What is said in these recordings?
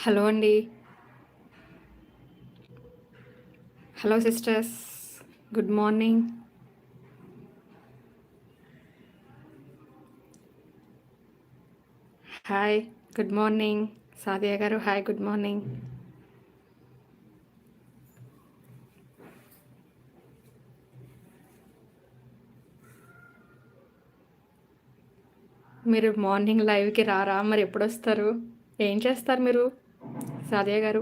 Hello అండి. Hello sisters. Good morning. Hi. Good morning. Sadia గారు hi, good morning. మీరు morning లైవ్కి రారా? మరి ఎప్పుడు వస్తారు? ఏం చేస్తారు మీరు సాదియా గారు?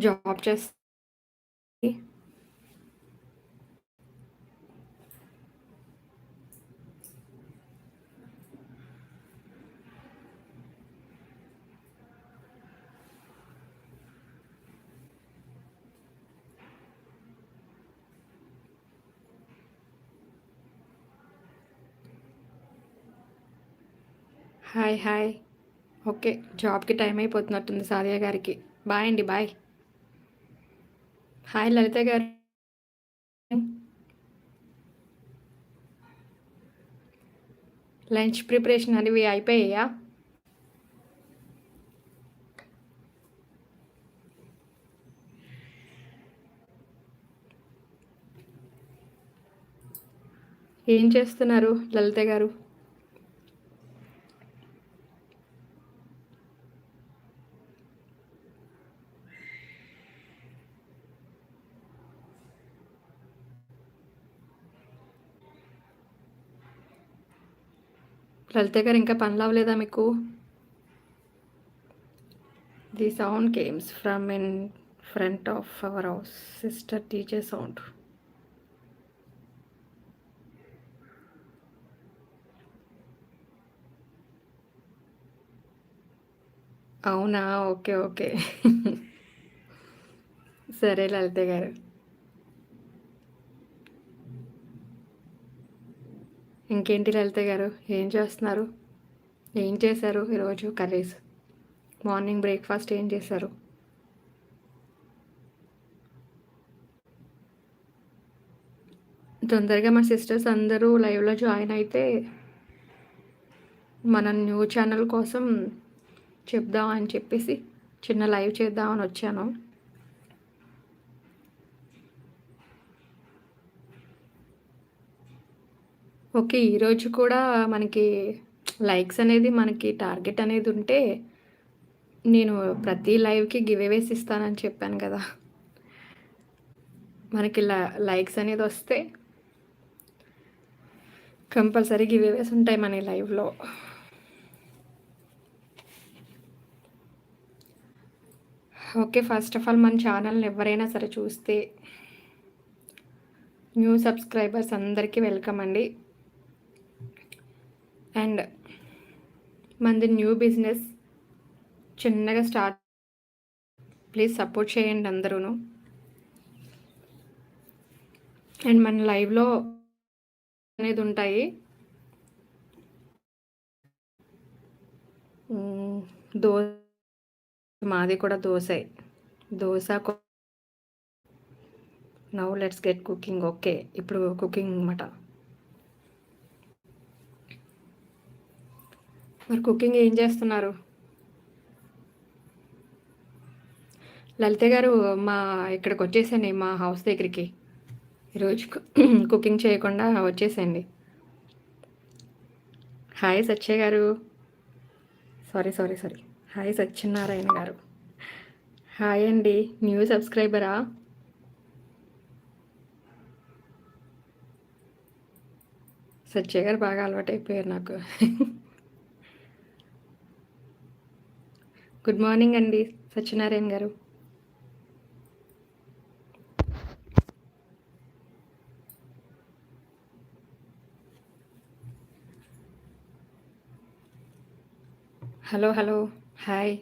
జాబ్ చేస్తే హాయ్ హాయ్. ఓకే, జాబ్కి టైం అయిపోతున్నట్టుంది సాదియా గారికి. బాయ్ అండి, బాయ్. హాయ్ లలిత గారు. లంచ్ ప్రిపరేషన్ అనేవి అయిపోయాయా? ఏం చేస్తున్నారు లలిత గారు? లలిత గారు ఇంకా పనులు అవ్వలేదా మీకు? The sound comes from in front of our house. Sister టీచే సౌండ్. అవునా? Okay okay. సరే లలిత గారు. ఇంకేంటి లలిత గారు, ఏం చేస్తున్నారు? ఏం చేశారు ఈరోజు కర్రీస్? మార్నింగ్ బ్రేక్ఫాస్ట్ ఏం చేశారు? తొందరగా మా సిస్టర్స్ అందరూ లైవ్లో జాయిన్ అయితే మన న్యూ ఛానల్ కోసం చెప్దామని చెప్పేసి చిన్న లైవ్ చేద్దామని వచ్చాను. ఓకే, ఈరోజు కూడా మనకి లైక్స్ అనేది మనకి టార్గెట్ అనేది ఉంటే నేను ప్రతి లైవ్కి గివ్ అవేస్ ఇస్తానని చెప్పాను కదా. మనకి లైక్స్ అనేది వస్తే కంపల్సరీ గివ్ అవేస్ ఉంటాయి మన లైవ్లో. ఓకే, ఫస్ట్ ఆఫ్ ఆల్ మన ఛానల్ని ఎవరైనా సరే చూస్తే న్యూ సబ్స్క్రైబర్స్ అందరికీ వెల్కమ్ అండి. అండ్ మనది న్యూ బిజినెస్ చిన్నగా స్టార్ట్, ప్లీజ్ సపోర్ట్ చేయండి అందరూ. అండ్ మన లైవ్లో అనేది ఉంటాయి. దోశ, మాది కూడా dosa. Now let's get cooking. Okay, ఇప్పుడు కుకింగ్ అనమాట. మరి కుకింగ్ ఏం చేస్తున్నారు లలిత గారు? మా ఇక్కడికి వచ్చేసండి, మా హౌస్ దగ్గరికి. ఈరోజు కుకింగ్ చేయకుండా వచ్చేసండి. హాయ్ సత్య గారు. సారీ. హాయ్ సత్యనారాయణ గారు. హాయ్ అండి, న్యూ సబ్స్క్రైబరా? సత్య గారు బాగా అలవాటైపోయారు నాకు. గుడ్ మార్నింగ్ అండి సత్యనారాయణ గారు. Hello hi.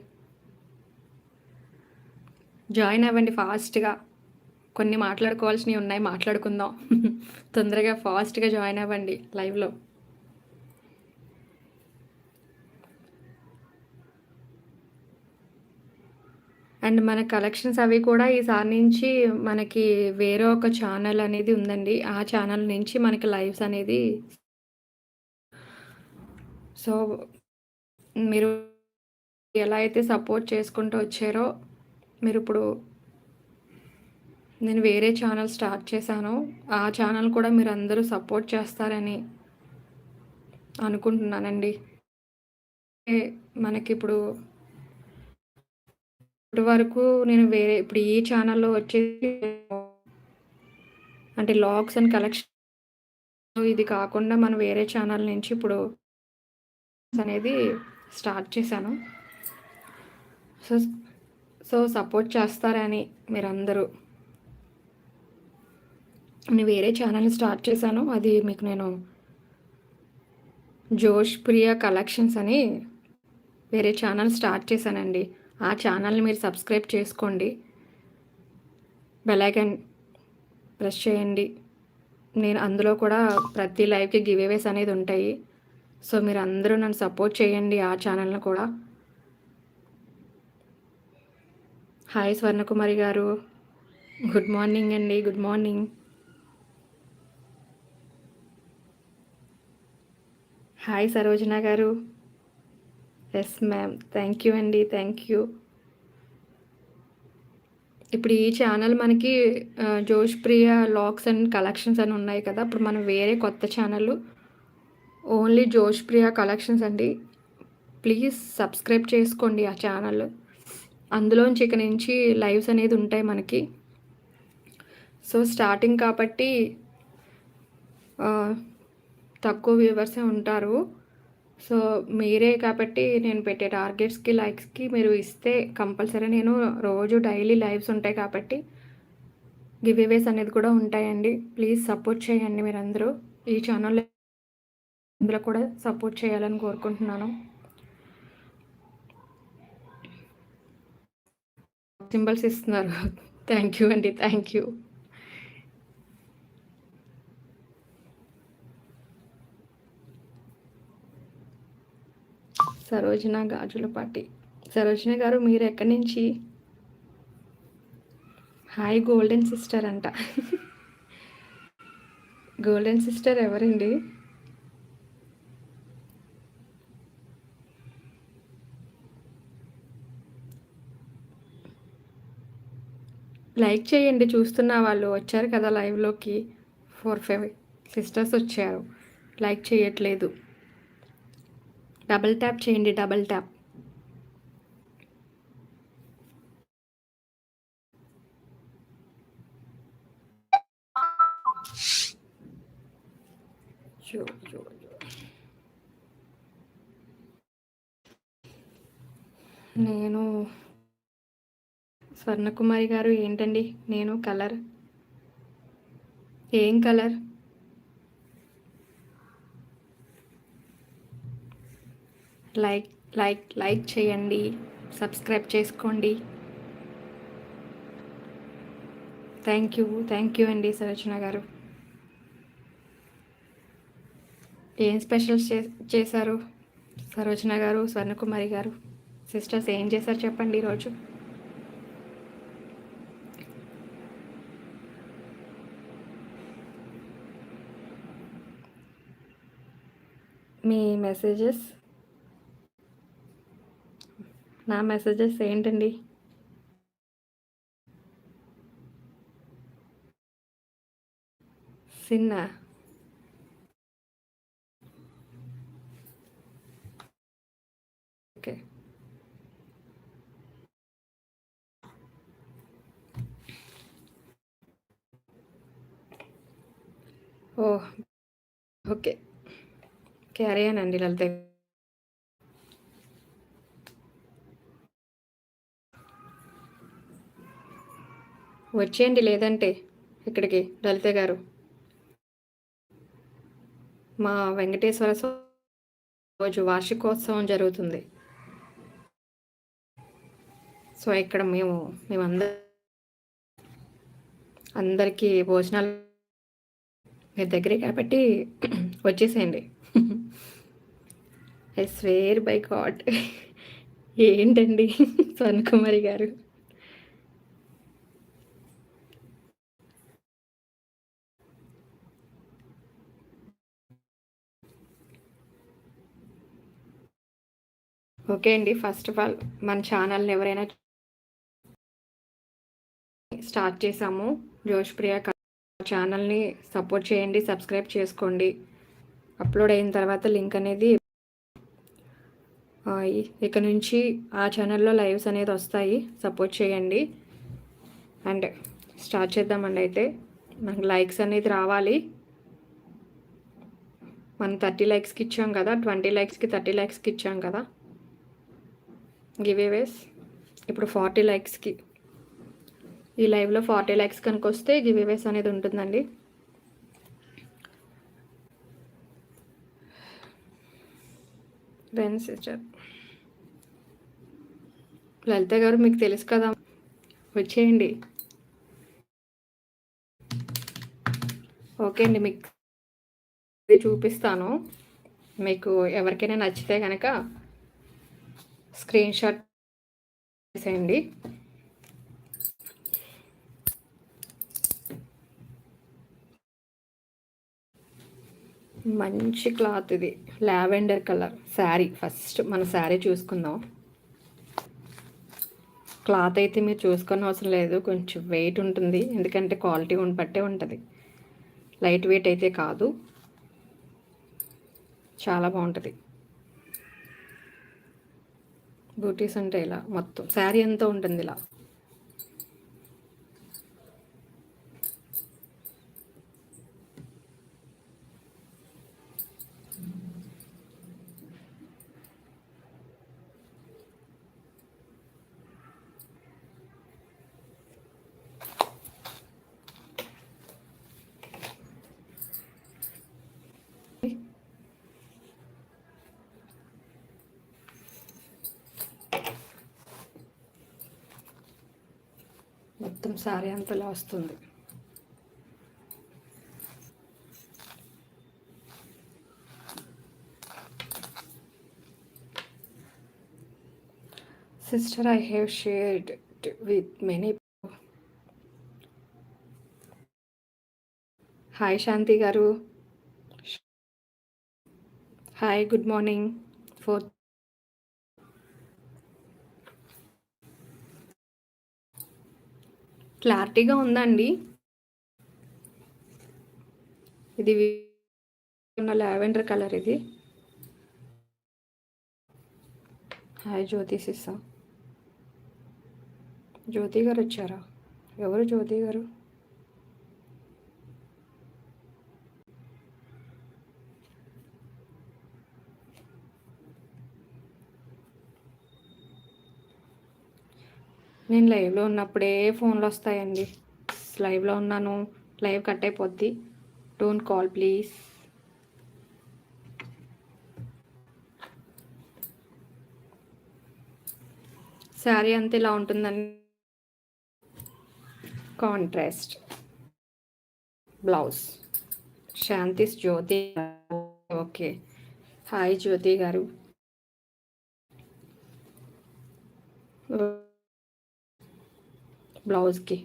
జాయిన్ అవ్వండి ఫాస్ట్గా. కొన్ని మాట్లాడుకోవాల్సినవి ఉన్నాయి, మాట్లాడుకుందాం. తొందరగా ఫాస్ట్గా జాయిన్ అవ్వండి లైవ్లో. అండ్ మన కలెక్షన్స్ అవి కూడా ఈసారి నుంచి మనకి వేరే ఒక ఛానల్ అనేది ఉందండి. ఆ ఛానల్ నుంచి మనకి లైవ్స్ అనేది సో, మీరు ఎలా అయితే సపోర్ట్ చేసుకుంటూ వచ్చారో, మీరిప్పుడు నేను వేరే ఛానల్ స్టార్ట్ చేశాను. ఆ ఛానల్ కూడా మీరందరూ సపోర్ట్ చేస్తారని అనుకుంటున్నానండి. మనకిప్పుడు ఇప్పటి వరకు నేను ఇప్పుడు ఈ ఛానల్‌లో వచ్చేసి అంటే లాగ్స్ అండ్ కలెక్షన్ ఇది కాకుండా మనం వేరే ఛానల్ నుంచి ఇప్పుడు అనేది స్టార్ట్ చేశాను. సో సో సపోర్ట్ చేస్తారని మీరందరూ. నేను వేరే ఛానల్ స్టార్ట్ చేశాను. అది మీకు నేను జోష్ ప్రియా కలెక్షన్స్ అని వేరే ఛానల్ స్టార్ట్ చేశానండి. ఆ ఛానల్ని మీరు సబ్స్క్రైబ్ చేసుకోండి. బెల్ ఐకాన్ ప్రెస్ చేయండి. నేను అందులో కూడా ప్రతి లైవ్కి గివ్ అవేస్ అనేది ఉంటాయి. సో మీరు అందరూ నన్ను సపోర్ట్ చేయండి ఆ ఛానల్ని కూడా. హాయ్ స్వర్ణకుమారి గారు, గుడ్ మార్నింగ్ అండి. Good morning. హాయ్ సరోజన గారు. ఎస్ మ్యామ్, థ్యాంక్ యూ అండి, థ్యాంక్ యూ. ఇప్పుడు ఈ ఛానల్ మనకి జోష్ ప్రియా లాక్స్ అండ్ కలెక్షన్స్ అని ఉన్నాయి కదా. ఇప్పుడు మనం వేరే కొత్త ఛానల్ ఓన్లీ జోష్ ప్రియా కలెక్షన్స్ అండి. ప్లీజ్ సబ్స్క్రైబ్ చేసుకోండి ఆ ఛానల్. అందులోంచి ఇక నుంచి లైవ్స్ అనేది ఉంటాయి మనకి. సో స్టార్టింగ్ కాబట్టి తక్కువ వ్యూవర్సే ఉంటారు. సో మీరే కాబట్టి నేను పెట్టే టార్గెట్స్కి లైక్స్కి మీరు ఇస్తే కంపల్సరీ నేను రోజు డైలీ లైవ్స్ ఉంటాయి కాబట్టి గివ్ అవేస్ అనేది కూడా ఉంటాయండి. ప్లీజ్ సపోర్ట్ చేయండి మీరందరూ. ఈ ఛానల్లో ఇందులో కూడా సపోర్ట్ చేయాలని కోరుకుంటున్నాను. సింబల్స్ ఇస్తున్నారు. థ్యాంక్ యూ అండి, థ్యాంక్ యూ. సరోజన గాజులపాటి. సరోజన గారు మీరు ఎక్కడి నుంచి? హాయ్ గోల్డెన్ సిస్టర్ అంట. గోల్డెన్ సిస్టర్ ఎవరండి? లైక్ చేయండి. చూస్తున్న వాళ్ళు వచ్చారు కదా లైవ్లోకి. 4-5 సిస్టర్స్ వచ్చారు, లైక్ చేయట్లేదు. డబల్ ట్యాప్ చేయండి, డబల్ ట్యాప్. నేను స్వర్ణకుమారి గారు ఏంటండి నేను కలర్ ఏం కలర్? లైక్ లైక్ లైక్ చేయండి, సబ్స్క్రైబ్ చేసుకోండి. థ్యాంక్ యూ అండి సరోజన గారు. ఏం స్పెషల్స్ చేశారు సరోజన గారు, స్వర్ణకుమారి గారు? సిస్టర్స్ ఏం చేశారు చెప్పండి ఈరోజు? మీ మెసేజెస్, నా మెసేజెస్ ఏంటండి? సిన్న ఓకే. ఓ ఓకే, క్యారీ అనండి లలిత. వచ్చేయండి లేదంటే ఇక్కడికి లలిత గారు. మా వెంకటేశ్వర రోజు వార్షికోత్సవం జరుగుతుంది. సో ఇక్కడ అందరికీ భోజనాలు మీ దగ్గరే కాబట్టి వచ్చేసేయండి. I swear by God. ఏంటండి స్వర్ణకుమారి గారు, ఓకే అండి. ఫస్ట్ ఆఫ్ ఆల్ మన ఛానల్ని ఎవరైనా స్టార్ట్ చేసాము, జోష్‌ప్రియ ఛానల్ని సపోర్ట్ చేయండి, సబ్స్క్రైబ్ చేసుకోండి. అప్లోడ్ అయిన తర్వాత లింక్ అనేది ఇక నుంచి ఆ ఛానల్లో లైవ్స్ అనేది వస్తాయి, సపోర్ట్ చేయండి. అండ్ స్టార్ట్ చేద్దామండి. అయితే నాకు లైక్స్ అనేది రావాలి. మనం 30 లైక్స్కి ఇచ్చాం కదా, 20 లైక్స్కి 30 లైక్స్కి ఇచ్చాం కదా గివేవేస్. ఇప్పుడు 40 లైక్స్కి, ఈ లైవ్లో 40 లైక్స్ కనుక వస్తే గివేవేస్ అనేది ఉంటుందండి. దెన్ సిస్టర్ లలిత గారు, మీకు తెలుసు కదా, వచ్చేయండి. ఓకే అండి, మీకు చూపిస్తాను. మీకు ఎవరికైనా నచ్చితే కనుక స్క్రీన్ షాట్ చేసేయండి. మంచి క్లాత్ ఇది, లావెండర్ కలర్ శారీ. ఫస్ట్ మన శారీ చూసుకుందాం. క్లాత్ అయితే మీరు చూసుకొని అవసరం లేదు, కొంచెం వెయిట్ ఉంటుంది, ఎందుకంటే క్వాలిటీ బట్టే ఉంటుంది. లైట్ వెయిట్ అయితే కాదు, చాలా బాగుంటుంది. బూటీస్ అంటే ఇలా మొత్తం శారీ అంతా ఉంటుంది ఇలా. మొత్తం శారీ అంతలా వస్తుంది. Sister, I have shared with many. Hi Shanti garu, hi, good morning. క్లారిటీగా ఉందండి. ఇది లావెండర్ కలర్ ఇది. హాయ్ జ్యోతి సిస్సా. జ్యోతి గారు వచ్చారా? ఎవరు జ్యోతి గారు? నేను లైవ్లో ఉన్నప్పుడే ఫోన్లు వస్తాయండి. లైవ్లో ఉన్నాను, లైవ్ కట్ అయిపోద్ది. Don't call please. శారీ అంతా ఇలా ఉంటుందండి. Contrast blouse. శాంతిస్ జ్యోతి. Okay, hi Jyothi garu. బ్లౌజ్కి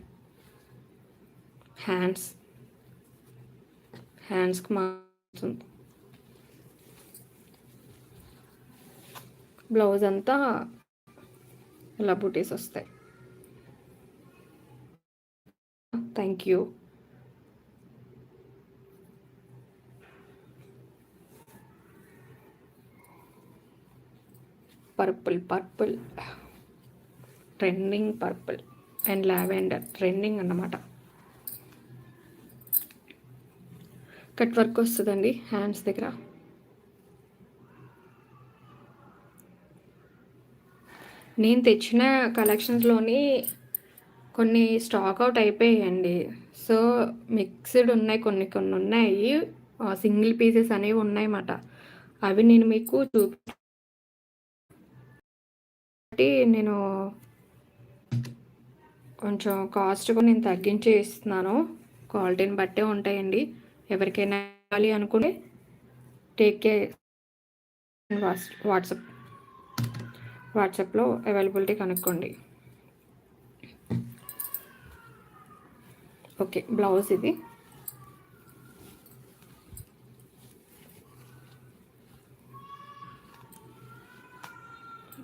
హ్యాండ్స్కి మాత్రం బ్లౌజ్ అంతా ఇలా బూటీస్ వస్తాయి. Thank you. Purple trending, purple and lavender trending అన్నమాట. కట్ వర్క్ వస్తుందండి హ్యాండ్స్ దగ్గర. నేను తెచ్చిన కలెక్షన్స్లోని కొన్ని స్టాక్ అవుట్ అయిపోయాయండి. సో మిక్స్డ్ ఉన్నాయి, కొన్ని ఉన్నాయి, సింగిల్ పీసెస్ అనేవి ఉన్నాయన్నమాట. అవి నేను మీకు నేను కొంచెం కాస్ట్ కూడా నేను తగ్గించి ఇస్తున్నాను. క్వాలిటీని బట్టే ఉంటాయండి. ఎవరికైనా కావాలి అనుకుంటే టేక్ కేర్. వాట్సాప్లో అవైలబిలిటీ కనుక్కోండి. ఓకే, బ్లౌజ్ ఇది.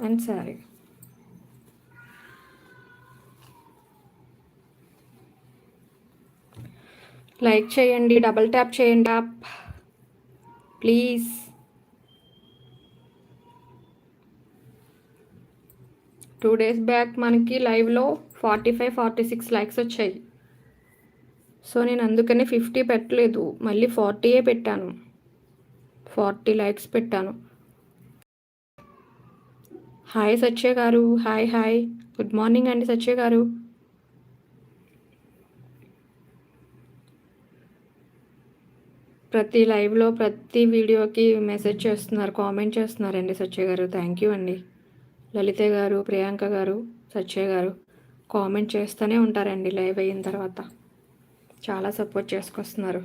అండ్ శారీ. లైక్ చేయండి, డబల్ ట్యాప్ చేయండి tap please. Two days back మనకి లైవ్లో 45-46 లైక్స్ వచ్చాయి. సో నేను అందుకని 50 పెట్టలేదు, మళ్ళీ 40 పెట్టాను. 40 లైక్స్ పెట్టాను. హాయ్ సత్య గారు, హాయ్ హాయ్, గుడ్ మార్నింగ్ అండి సత్య గారు. ప్రతి లైవ్లో ప్రతి వీడియోకి మెసేజ్ చేస్తున్నారు, కామెంట్ చేస్తున్నారండి సత్య గారు. థ్యాంక్ యూ అండి. లలిత గారు, ప్రియాంక గారు, సత్య గారు కామెంట్ చేస్తూనే ఉంటారండి లైవ్ అయిన తర్వాత. చాలా సపోర్ట్ చేసుకొస్తున్నారు.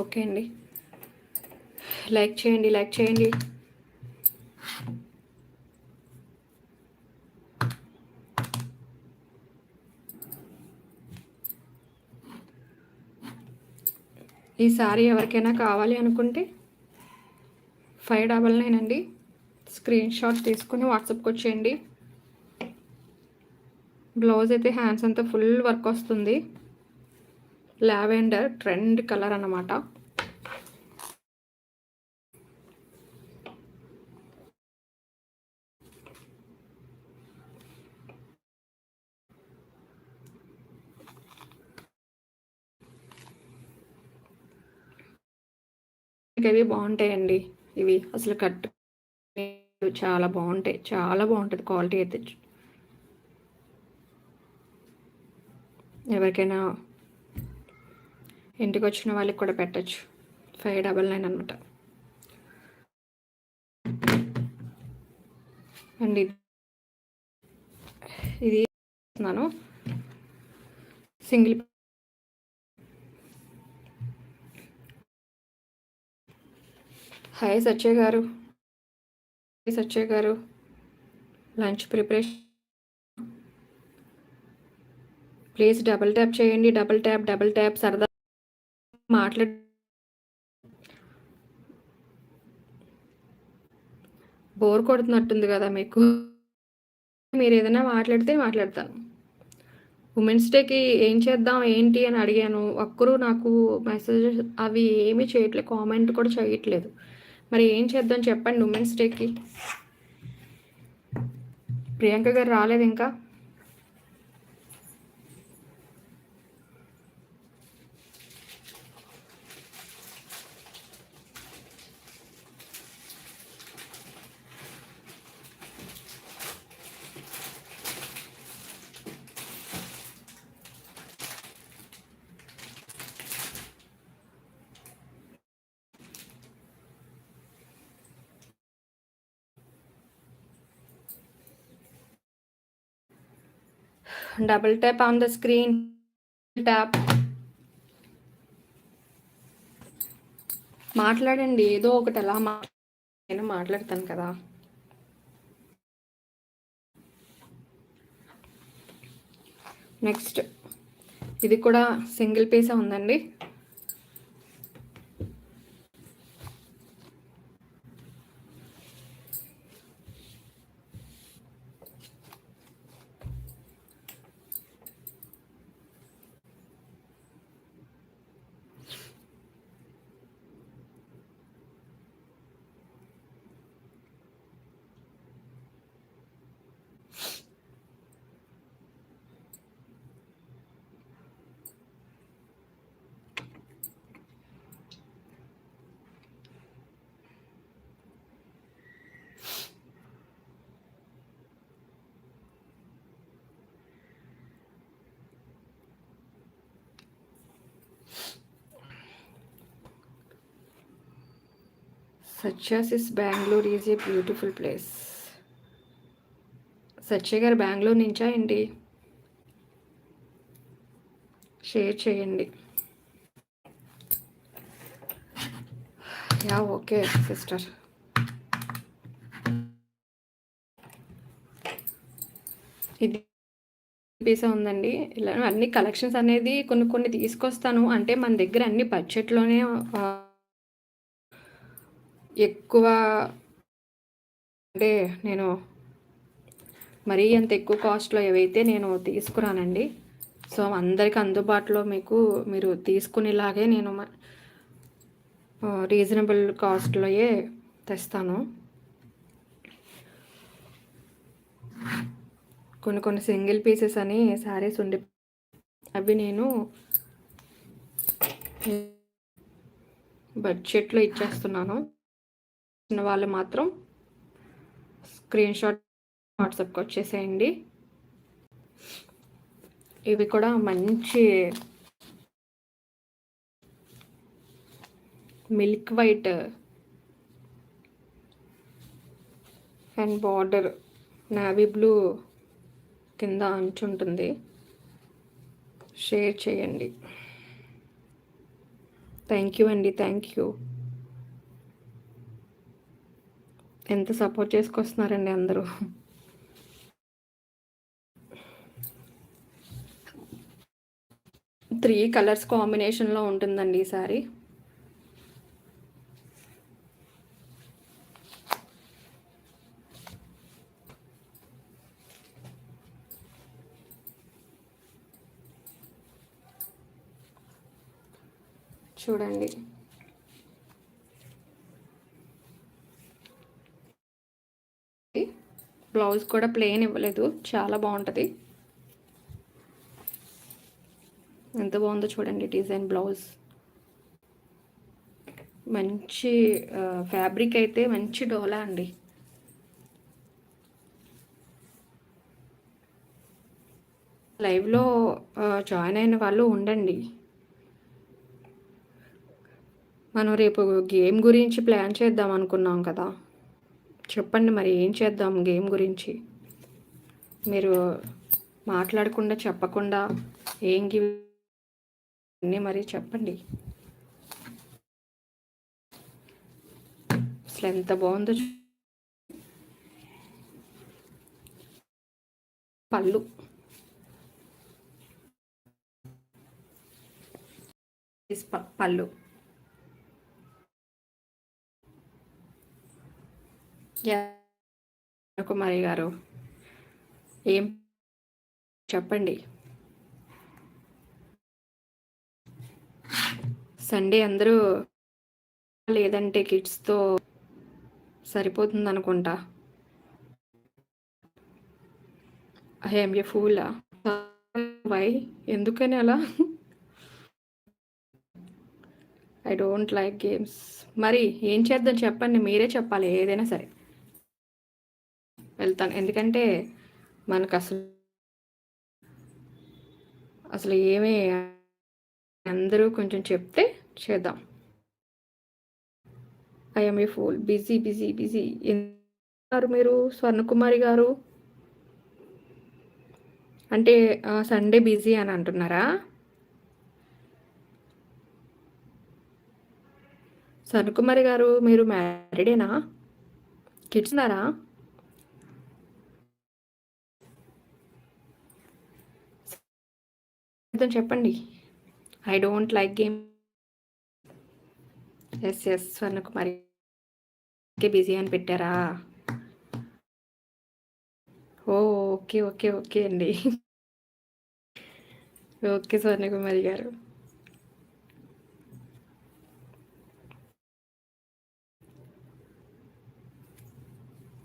ఓకే అండి, లైక్ చేయండి, లైక్ చేయండి. ఈ సారీ ఎవరికైనా కావాలి అనుకుంటే 599 అండి. స్క్రీన్ షాట్ తీసుకుని వాట్సాప్కి వచ్చేయండి. బ్లౌజ్ అయితే హ్యాండ్స్ అంతా ఫుల్ వర్క్ వస్తుంది. లావెండర్ ట్రెండ్ కలర్ అన్నమాట. అవి బాగుంటాయండి. ఇవి అసలు కట్ చాలా బాగుంటాయి, చాలా బాగుంటుంది క్వాలిటీ అయితే. ఎవరికైనా ఇంటికి వచ్చిన వాళ్ళకి కూడా పెట్టచ్చు. 599 అనమాట అండి. ఇది సింగిల్. హాయ్ సత్య గారు, సత్య గారు lunch preparation. Please double tap చేయండి, డబల్ ట్యాప్. సరదా మాట్లాడు. బోర్ కొడుతున్నట్టుంది కదా మీకు. మీరు ఏదైనా మాట్లాడితే మాట్లాడతాను. ఉమెన్స్ డేకి ఏం చేద్దాం ఏంటి అని అడిగాను, ఒక్కరు నాకు మెసేజ్ అవి ఏమీ చేయట్లేదు, కామెంట్ కూడా చేయట్లేదు. మరి ఏం చేద్దాం చెప్పండి ఉమెన్స్ డేకి. ప్రియాంక గారు రాలేదు ఇంకా. Double tap on the screen, tap. మాట్లాడండి ఏదో ఒకటి, అలా నేను మాట్లాడతాను కదా. నెక్స్ట్ ఇది కూడా సింగిల్ పీసే ఉందండి. సత్యాసిస్ Bengaluru is a beautiful place. Satya garu Bengaluru నుంచా ఏంటి? షేర్ చేయండి. Yeah okay sister. ఇది పీసే ఉందండి. ఇలా అన్ని కలెక్షన్స్ అనేది కొన్ని కొన్ని తీసుకొస్తాను. అంటే మన దగ్గర అన్ని బడ్జెట్‌లోనే ఎక్కువ, అంటే నేను మరీ అంత ఎక్కువ కాస్ట్‌లో ఏవైతే నేను తీసుకురానండి. సో, అందరికి అందుబాటులో మీరు తీసుకునేలాగే నేను రీజనబుల్ కాస్ట్‌లోయే తెస్తాను. కొన్ని కొన్ని సింగిల్ పీసెస్ అని శారీస్ ఉండి అవి నేను బడ్జెట్లో ఇచ్చేస్తున్నాను. చిన్న వాళ్ళు మాత్రం స్క్రీన్ షాట్ వాట్సాప్కి వచ్చేసేయండి. ఇవి కూడా మంచి milk white and border navy blue కింద అంచు ఉంటుంది. షేర్ చేయండి. థ్యాంక్ యూ అండి, థ్యాంక్ యూ. ఎంత సపోర్ట్ చేసుకొస్తున్నారండి అందరూ. త్రీ కలర్స్ కాంబినేషన్లో ఉంటుందండి ఈ సారీ. చూడండి, బ్లౌజ్ కూడా ప్లెయిన్ ఇవ్వలేదు, చాలా బాగుంటుంది. ఎంత బాగుందో చూడండి డిజైన్. బ్లౌజ్ మంచి ఫ్యాబ్రిక్ అయితే మంచి డోలా అండి. లైవ్లో జాయిన్ అయిన వాళ్ళు ఉండండి. మనం రేపు గేమ్ గురించి ప్లాన్ చేద్దాం అనుకున్నాం కదా. చెప్పండి మరి ఏం చేద్దాం గేమ్ గురించి. మీరు మాట్లాడకుండా చెప్పకుండా ఏం గివ్ అన్నీ మరి చెప్పండి. అసలు ఎంత బాగుందో. పళ్ళు పళ్ళు కుమారి గారు ఏం చెప్పండి. సండే అందరూ లేదంటే కిడ్స్తో సరిపోతుంది అనుకుంటా. ఐఎమ్ ఏ ఫూలా? వై? ఎందుకని అలా? I don't like games. మరి ఏం చేద్దాం చెప్పండి, మీరే చెప్పాలి. ఏదైనా సరే వెళ్తాను, ఎందుకంటే మనకు అసలు ఏమీ అందరూ కొంచెం చెప్తే చేద్దాం. I'm a pool. Busy busy busy మీరు స్వర్ణకుమారి గారు. అంటే సండే బిజీ అని అంటున్నారా? స్వర్ణకుమారి గారు మీరు మ్యారీడేనా? కిడ్స్ ఉన్నారా? చెప్పండి. I don't like game. Yes yes Swarnakumari busy అని పెట్టారా? ఓకే ఓకే ఓకే అండి. ఓకే స్వర్ణకుమారి గారు.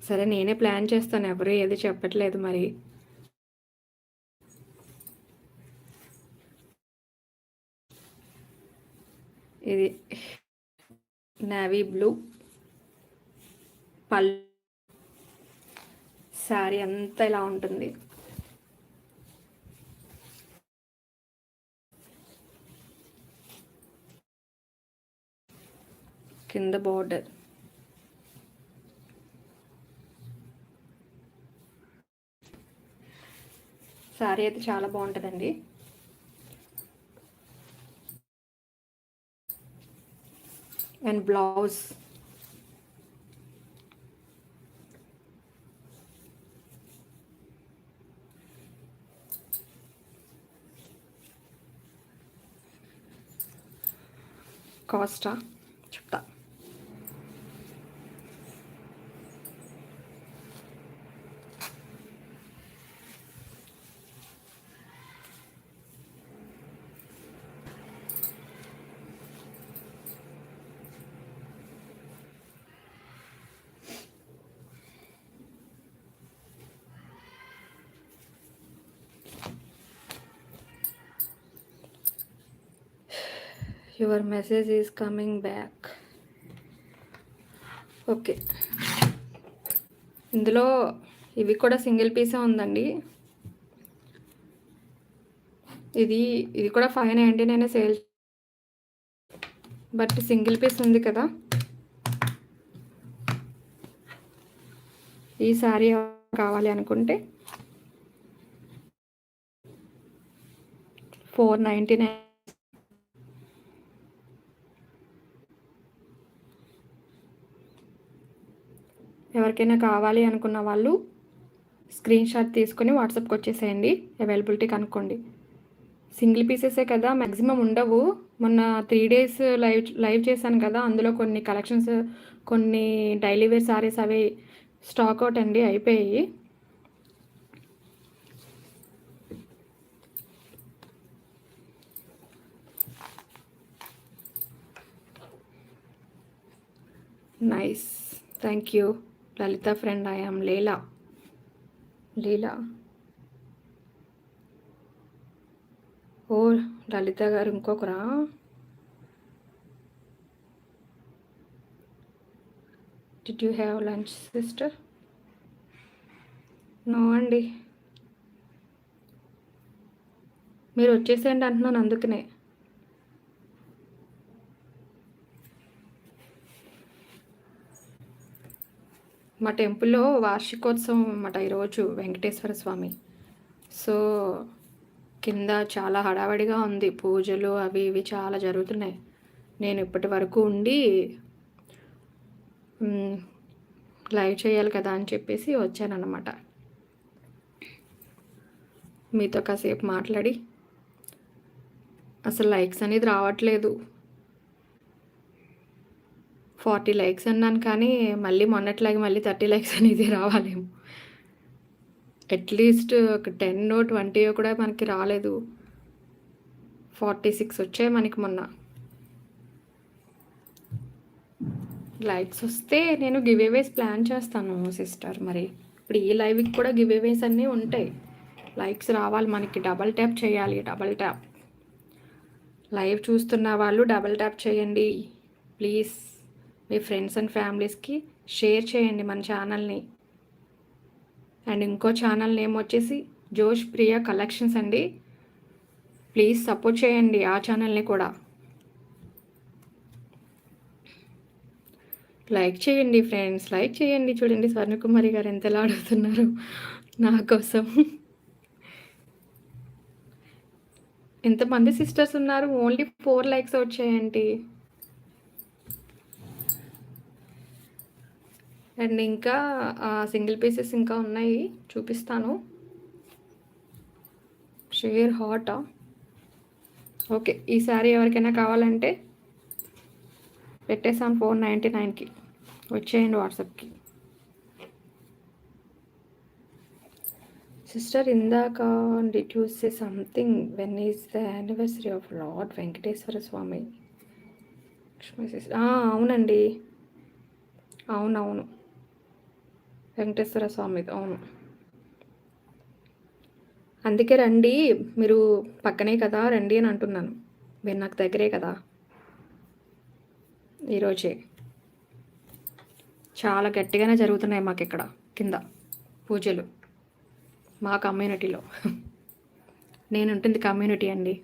సరే నేనే ప్లాన్ చేస్తాను, ఎవరు ఏది చెప్పట్లేదు మరి. ఇది నావీ బ్లూ పళ్ళు. శారీ అంతా ఇలా ఉంటుంది. కింద బార్డర్. శారీ అయితే చాలా బాగుంటుందండి. And blouse. కాస్టా చెప్తా. Your message is coming back. Okay, ఇందులో ఇవి కూడా సింగిల్ పీసే ఉందండి. ఇది కూడా 599 సేల్, బట్ సింగిల్ పీస్ ఉంది కదా. ఈ శారీ కావాలి అనుకుంటే 499. ఎవరికైనా కావాలి అనుకున్న వాళ్ళు స్క్రీన్ షాట్ తీసుకొని వాట్సాప్కి వచ్చేసేయండి, అవైలబిలిటీ కనుక్కోండి. సింగిల్ పీసెసే కదా, మ్యాక్సిమం ఉండవు. మొన్న 3 days లైవ్ చేశాను కదా, అందులో కొన్ని కలెక్షన్స్, కొన్ని డైలీ వేర్ సారీస్ అవి స్టాక్ అవుట్ అండి, అయిపోయాయి. Nice, thank you Lalitha friend. I am Leela. ఓ లలిత గారు ఇంకొకరా? Did you have lunch sister? No అండి, మీరు వచ్చేసేయండి అంటున్నాను అందుకనే. మా టెంపుల్లో వార్షికోత్సవం అన్నమాట ఈరోజు, వెంకటేశ్వర స్వామి. సో కింద చాలా హడావడిగా ఉంది, పూజలు అవి ఇవి చాలా జరుగుతున్నాయి. నేను ఇప్పటి వరకు ఉండి లైవ్ చేయాలి కదా అని చెప్పేసి వచ్చానన్నమాట. మీతో కాసేపు మాట్లాడి, అసలు లైక్స్ అనేది రావట్లేదు. 40 లైక్స్ అన్నాను, కానీ మళ్ళీ మొన్నట్లాగే మళ్ళీ 30 లైక్స్ అనేది రావాలేమో. అట్లీస్ట్ ఒక 10 20 కూడా మనకి రాలేదు. 46 వచ్చాయి మనకి మొన్న. లైక్స్ వస్తే నేను గివేవేస్ ప్లాన్ చేస్తాను సిస్టర్. మరి ఇప్పుడు ఈ లైవ్కి కూడా గివేవేస్ అన్నీ ఉంటాయి. లైక్స్ రావాలి మనకి, డబల్ ట్యాప్ చేయాలి. డబల్ ట్యాప్, లైవ్ చూస్తున్న వాళ్ళు డబల్ ట్యాప్ చేయండి ప్లీజ్. మీ ఫ్రెండ్స్ అండ్ ఫ్యామిలీస్కి షేర్ చేయండి మన ఛానల్ని. అండ్ ఇంకో ఛానల్ నేమ్ వచ్చేసి జోష్ ప్రియా కలెక్షన్స్ అండి. ప్లీజ్ సపోర్ట్ చేయండి ఆ ఛానల్ని కూడా. లైక్ చేయండి ఫ్రెండ్స్, లైక్ చేయండి. చూడండి స్వర్ణకుమారి గారు ఎంతలా అడుగుతున్నారు నా కోసం. ఎంతమంది సిస్టర్స్ ఉన్నారు? ఓన్లీ 4 లైక్స్ వచ్చాయండి. అండ్ ఇంకా సింగిల్ పీసెస్ ఇంకా ఉన్నాయి, చూపిస్తాను. షేర్ హాటా? ఓకే, ఈ సారీ ఎవరికైనా కావాలంటే పెట్టేసాను 499కి, వచ్చేయండి వాట్సాప్కి. సిస్టర్ ఇందాక did you say something, when is the anniversary of lord Venkateswara Swamy? అవునండి, అవునవును, వెంకటేశ్వర స్వామి, అవును. అందుకే రండి, మీరు పక్కనే కదా, రండి అని అంటున్నాను. మీరు నాకు దగ్గరే కదా. ఈరోజే చాలా గట్టిగానే జరుగుతున్నాయి మాకు ఇక్కడ కింద పూజలు, మా కమ్యూనిటీలో. నేను ఉంటుంది కమ్యూనిటీ అండి.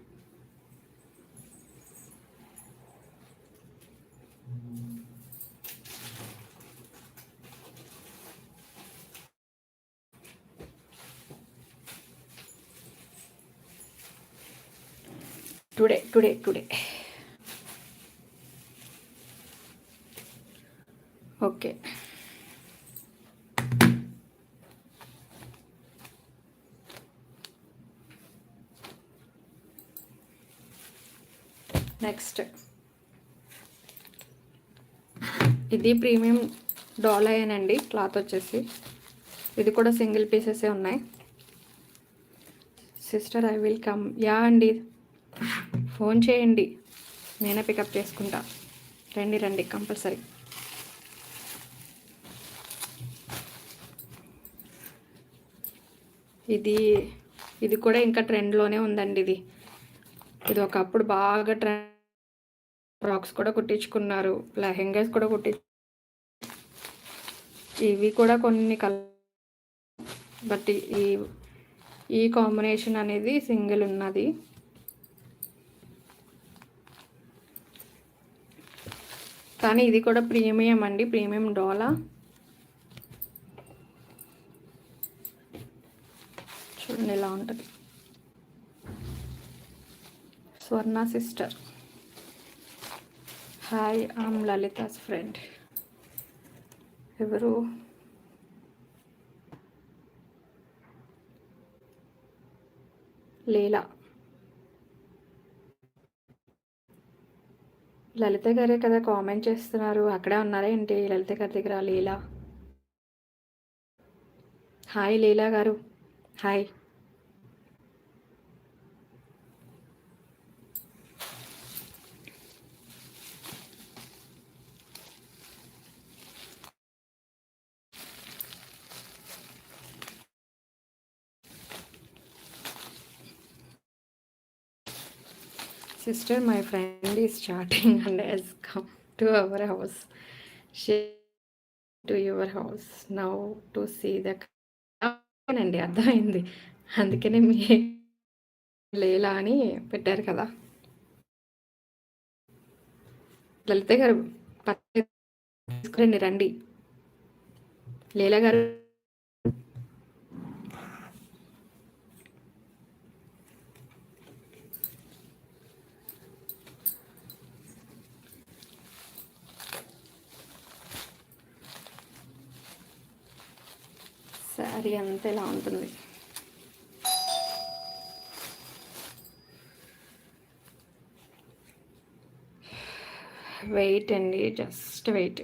Today okay. నెక్స్ట్ ఇది ప్రీమియం డోలాయేనండి క్లాత్ వచ్చేసి. ఇది కూడా సింగిల్ పీసెసే ఉన్నాయి. Sister I will come. Yeah అండి, ఫోన్ చేయండి, నేనే పికప్ చేసుకుంటా. రండి రండి కంపల్సరీ. ఇది కూడా ఇంకా ట్రెండ్లోనే ఉందండి. ఇది ఒకప్పుడు బాగా ట్రెండ్. ఫ్రాక్స్ కూడా కుట్టించుకున్నారు, లెహెంగాస్ కూడా ఇవి కూడా కొన్ని బట్ ఈ కాంబినేషన్ అనేది సింగిల్ ఉన్నది. కానీ ఇది కూడా ప్రీమియం అండి, ప్రీమియం డోలా. చూడండి ఇలా ఉంటుంది. స్వర్ణ sister, hi, I'm Lalitha's friend. ఎవరు? లీలా. లలిత గారే కదా కామెంట్ చేస్తున్నారు, అక్కడే ఉన్నారా ఏంటి లలిత గారి దగ్గర? లీలా, హాయ్ లీలా గారు, hi. Sister, my friend is chatting and has come to our house. She to your house now to see the. అవునండి, అర్థమైంది. అందుకనే మీ లీలా అని పెట్టారు కదా. లలిత గారు తీసుకురండి, రండి. లీలా గారు శారీ అంతా ఇలా ఉంటుంది. వెయిట్ అండి, జస్ట్ వెయిట్.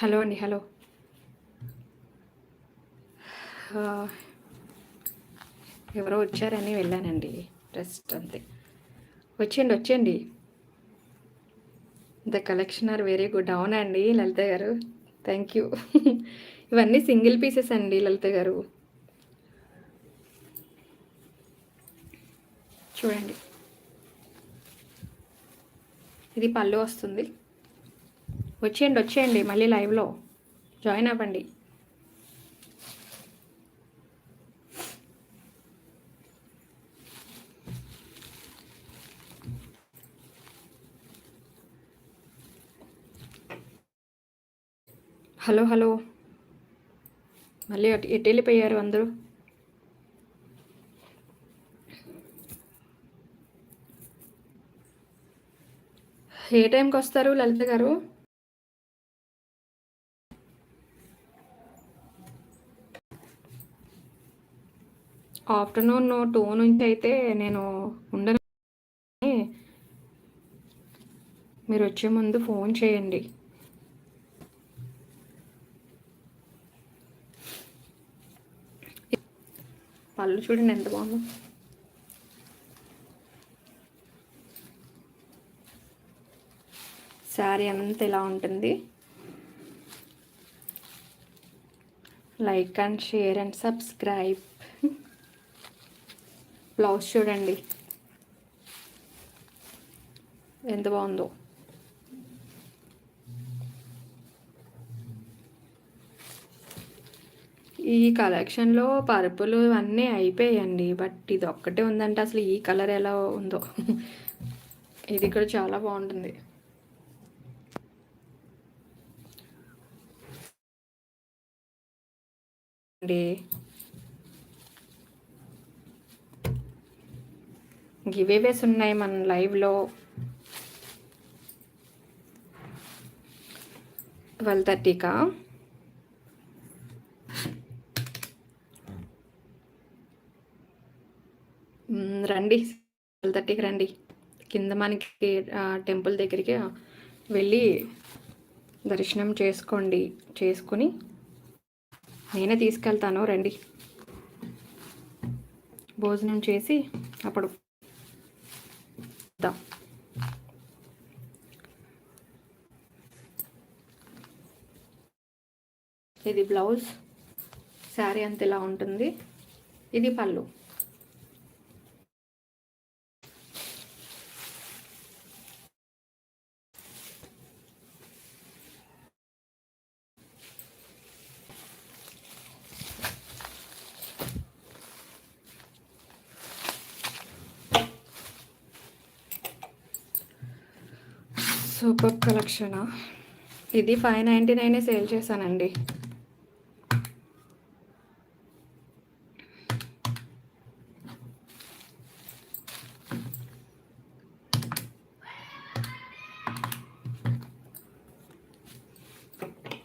హలో అండి, హలో. ఎవరో వచ్చారని వెళ్ళానండి, రెస్ట్ అంతే. వచ్చేయండి. The collection are very good. అవునా అండి లలిత గారు, థ్యాంక్ యూ. ఇవన్నీ సింగిల్ పీసెస్ అండి లలిత గారు. చూడండి, ఇది పళ్ళు వస్తుంది. వచ్చేయండి మళ్ళీ లైవ్లో జాయిన్ అవ్వండి. హలో, మళ్ళీ ఎటు వెళ్ళిపోయారు అందరూ? ఏ టైంకి వస్తారు లలిత గారు? ఆఫ్టర్నూన్ 2 నుంచి అయితే నేను ఉండను. మీరు వచ్చే ముందు ఫోన్ చేయండి. పళ్ళు చూడండి ఎంత బాగుందో. శారీ అంతా ఇలా ఉంటుంది. Like and share and subscribe. Blouse చూడండి, ఎంత బాగుందో. ఈ కలెక్షన్లో పర్పులు అన్నీ అయిపోయాయండి, బట్ ఇది ఒక్కటే ఉందంటే అసలు ఈ కలర్ ఎలా ఉందో. ఇది కూడా చాలా బాగుంటుంది అండి. గివేవేస్ ఉన్నాయి మన లైవ్లో. 12:30కా? రండి, 12:30కి రండి. కింద మనకి టెంపుల్ దగ్గరికి వెళ్ళి దర్శనం చేసుకుని నేనే తీసుకెళ్తాను. రండి, భోజనం చేసి అప్పుడు ఇది బ్లౌజ్, శారీ అంత ఇలా ఉంటుంది. ఇది పళ్ళు. సూపర్ కలెక్షనా. ఇది 599 సేల్ చేశానండి.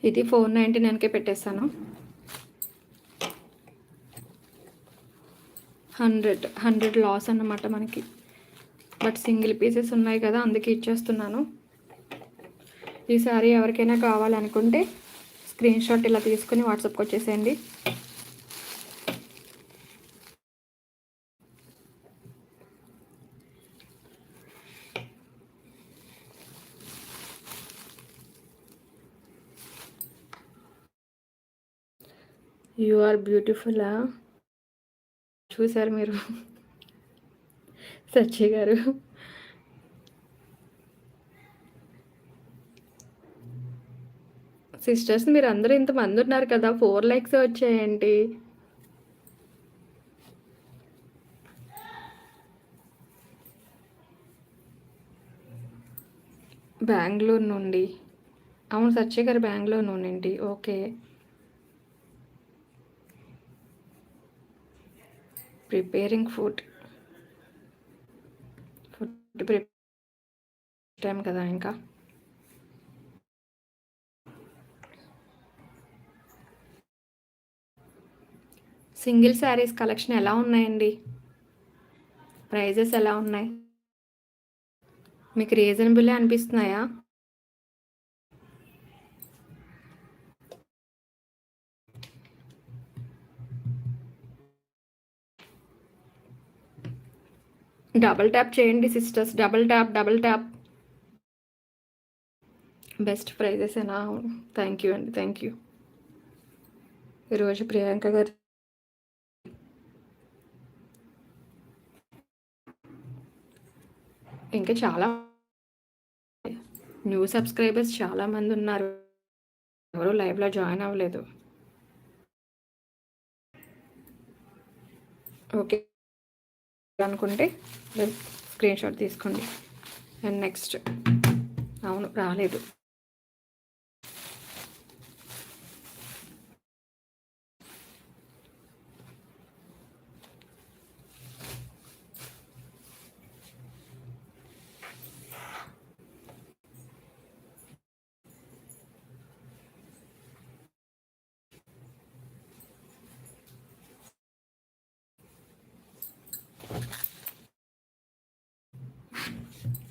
ఇది 499కే పెట్టేస్తాను. 100 లాస్ అన్నమాట మనకి, బట్ సింగిల్ పీసెస్ ఉన్నాయి కదా అందుకే ఇచ్చేస్తున్నాను. ఈ సారీ ఎవరికైనా కావాలనుకుంటే స్క్రీన్ షాట్ ఇలా తీసుకుని వాట్సాప్కి వచ్చేసేయండి. యు ఆర్ బ్యూటిఫుల్లా చూసారు మీరు సచ్చి గారు. సిస్టర్స్ మీరు అందరూ ఇంతమంది ఉన్నారు కదా, 4 likes వచ్చాయండి. బెంగళూరు నుండి. అవును సత్య గారు బెంగళూరు నుండి. Okay. Preparing food prepare time కదా ఇంకా. సింగిల్ శారీస్ కలెక్షన్ ఎలా ఉన్నాయండి? ప్రైజెస్ ఎలా ఉన్నాయి? మీకు రీజనబుల్లే అనిపిస్తున్నాయా? డబల్ ట్యాప్ చేయండి సిస్టర్స్, డబల్ ట్యాప్. బెస్ట్ ప్రైజెసేనా? థ్యాంక్ యూ అండి, థ్యాంక్ యూ. ఈరోజు ప్రియాంక గారు ఇంకా చాలా న్యూ సబ్స్క్రైబర్స్ చాలామంది ఉన్నారు, ఎవరు లైవ్లో జాయిన్ అవ్వలేదు. ఓకే అనుకుంటే స్క్రీన్ షాట్ తీసుకోండి. అండ్ నెక్స్ట్, అవును రాలేదు.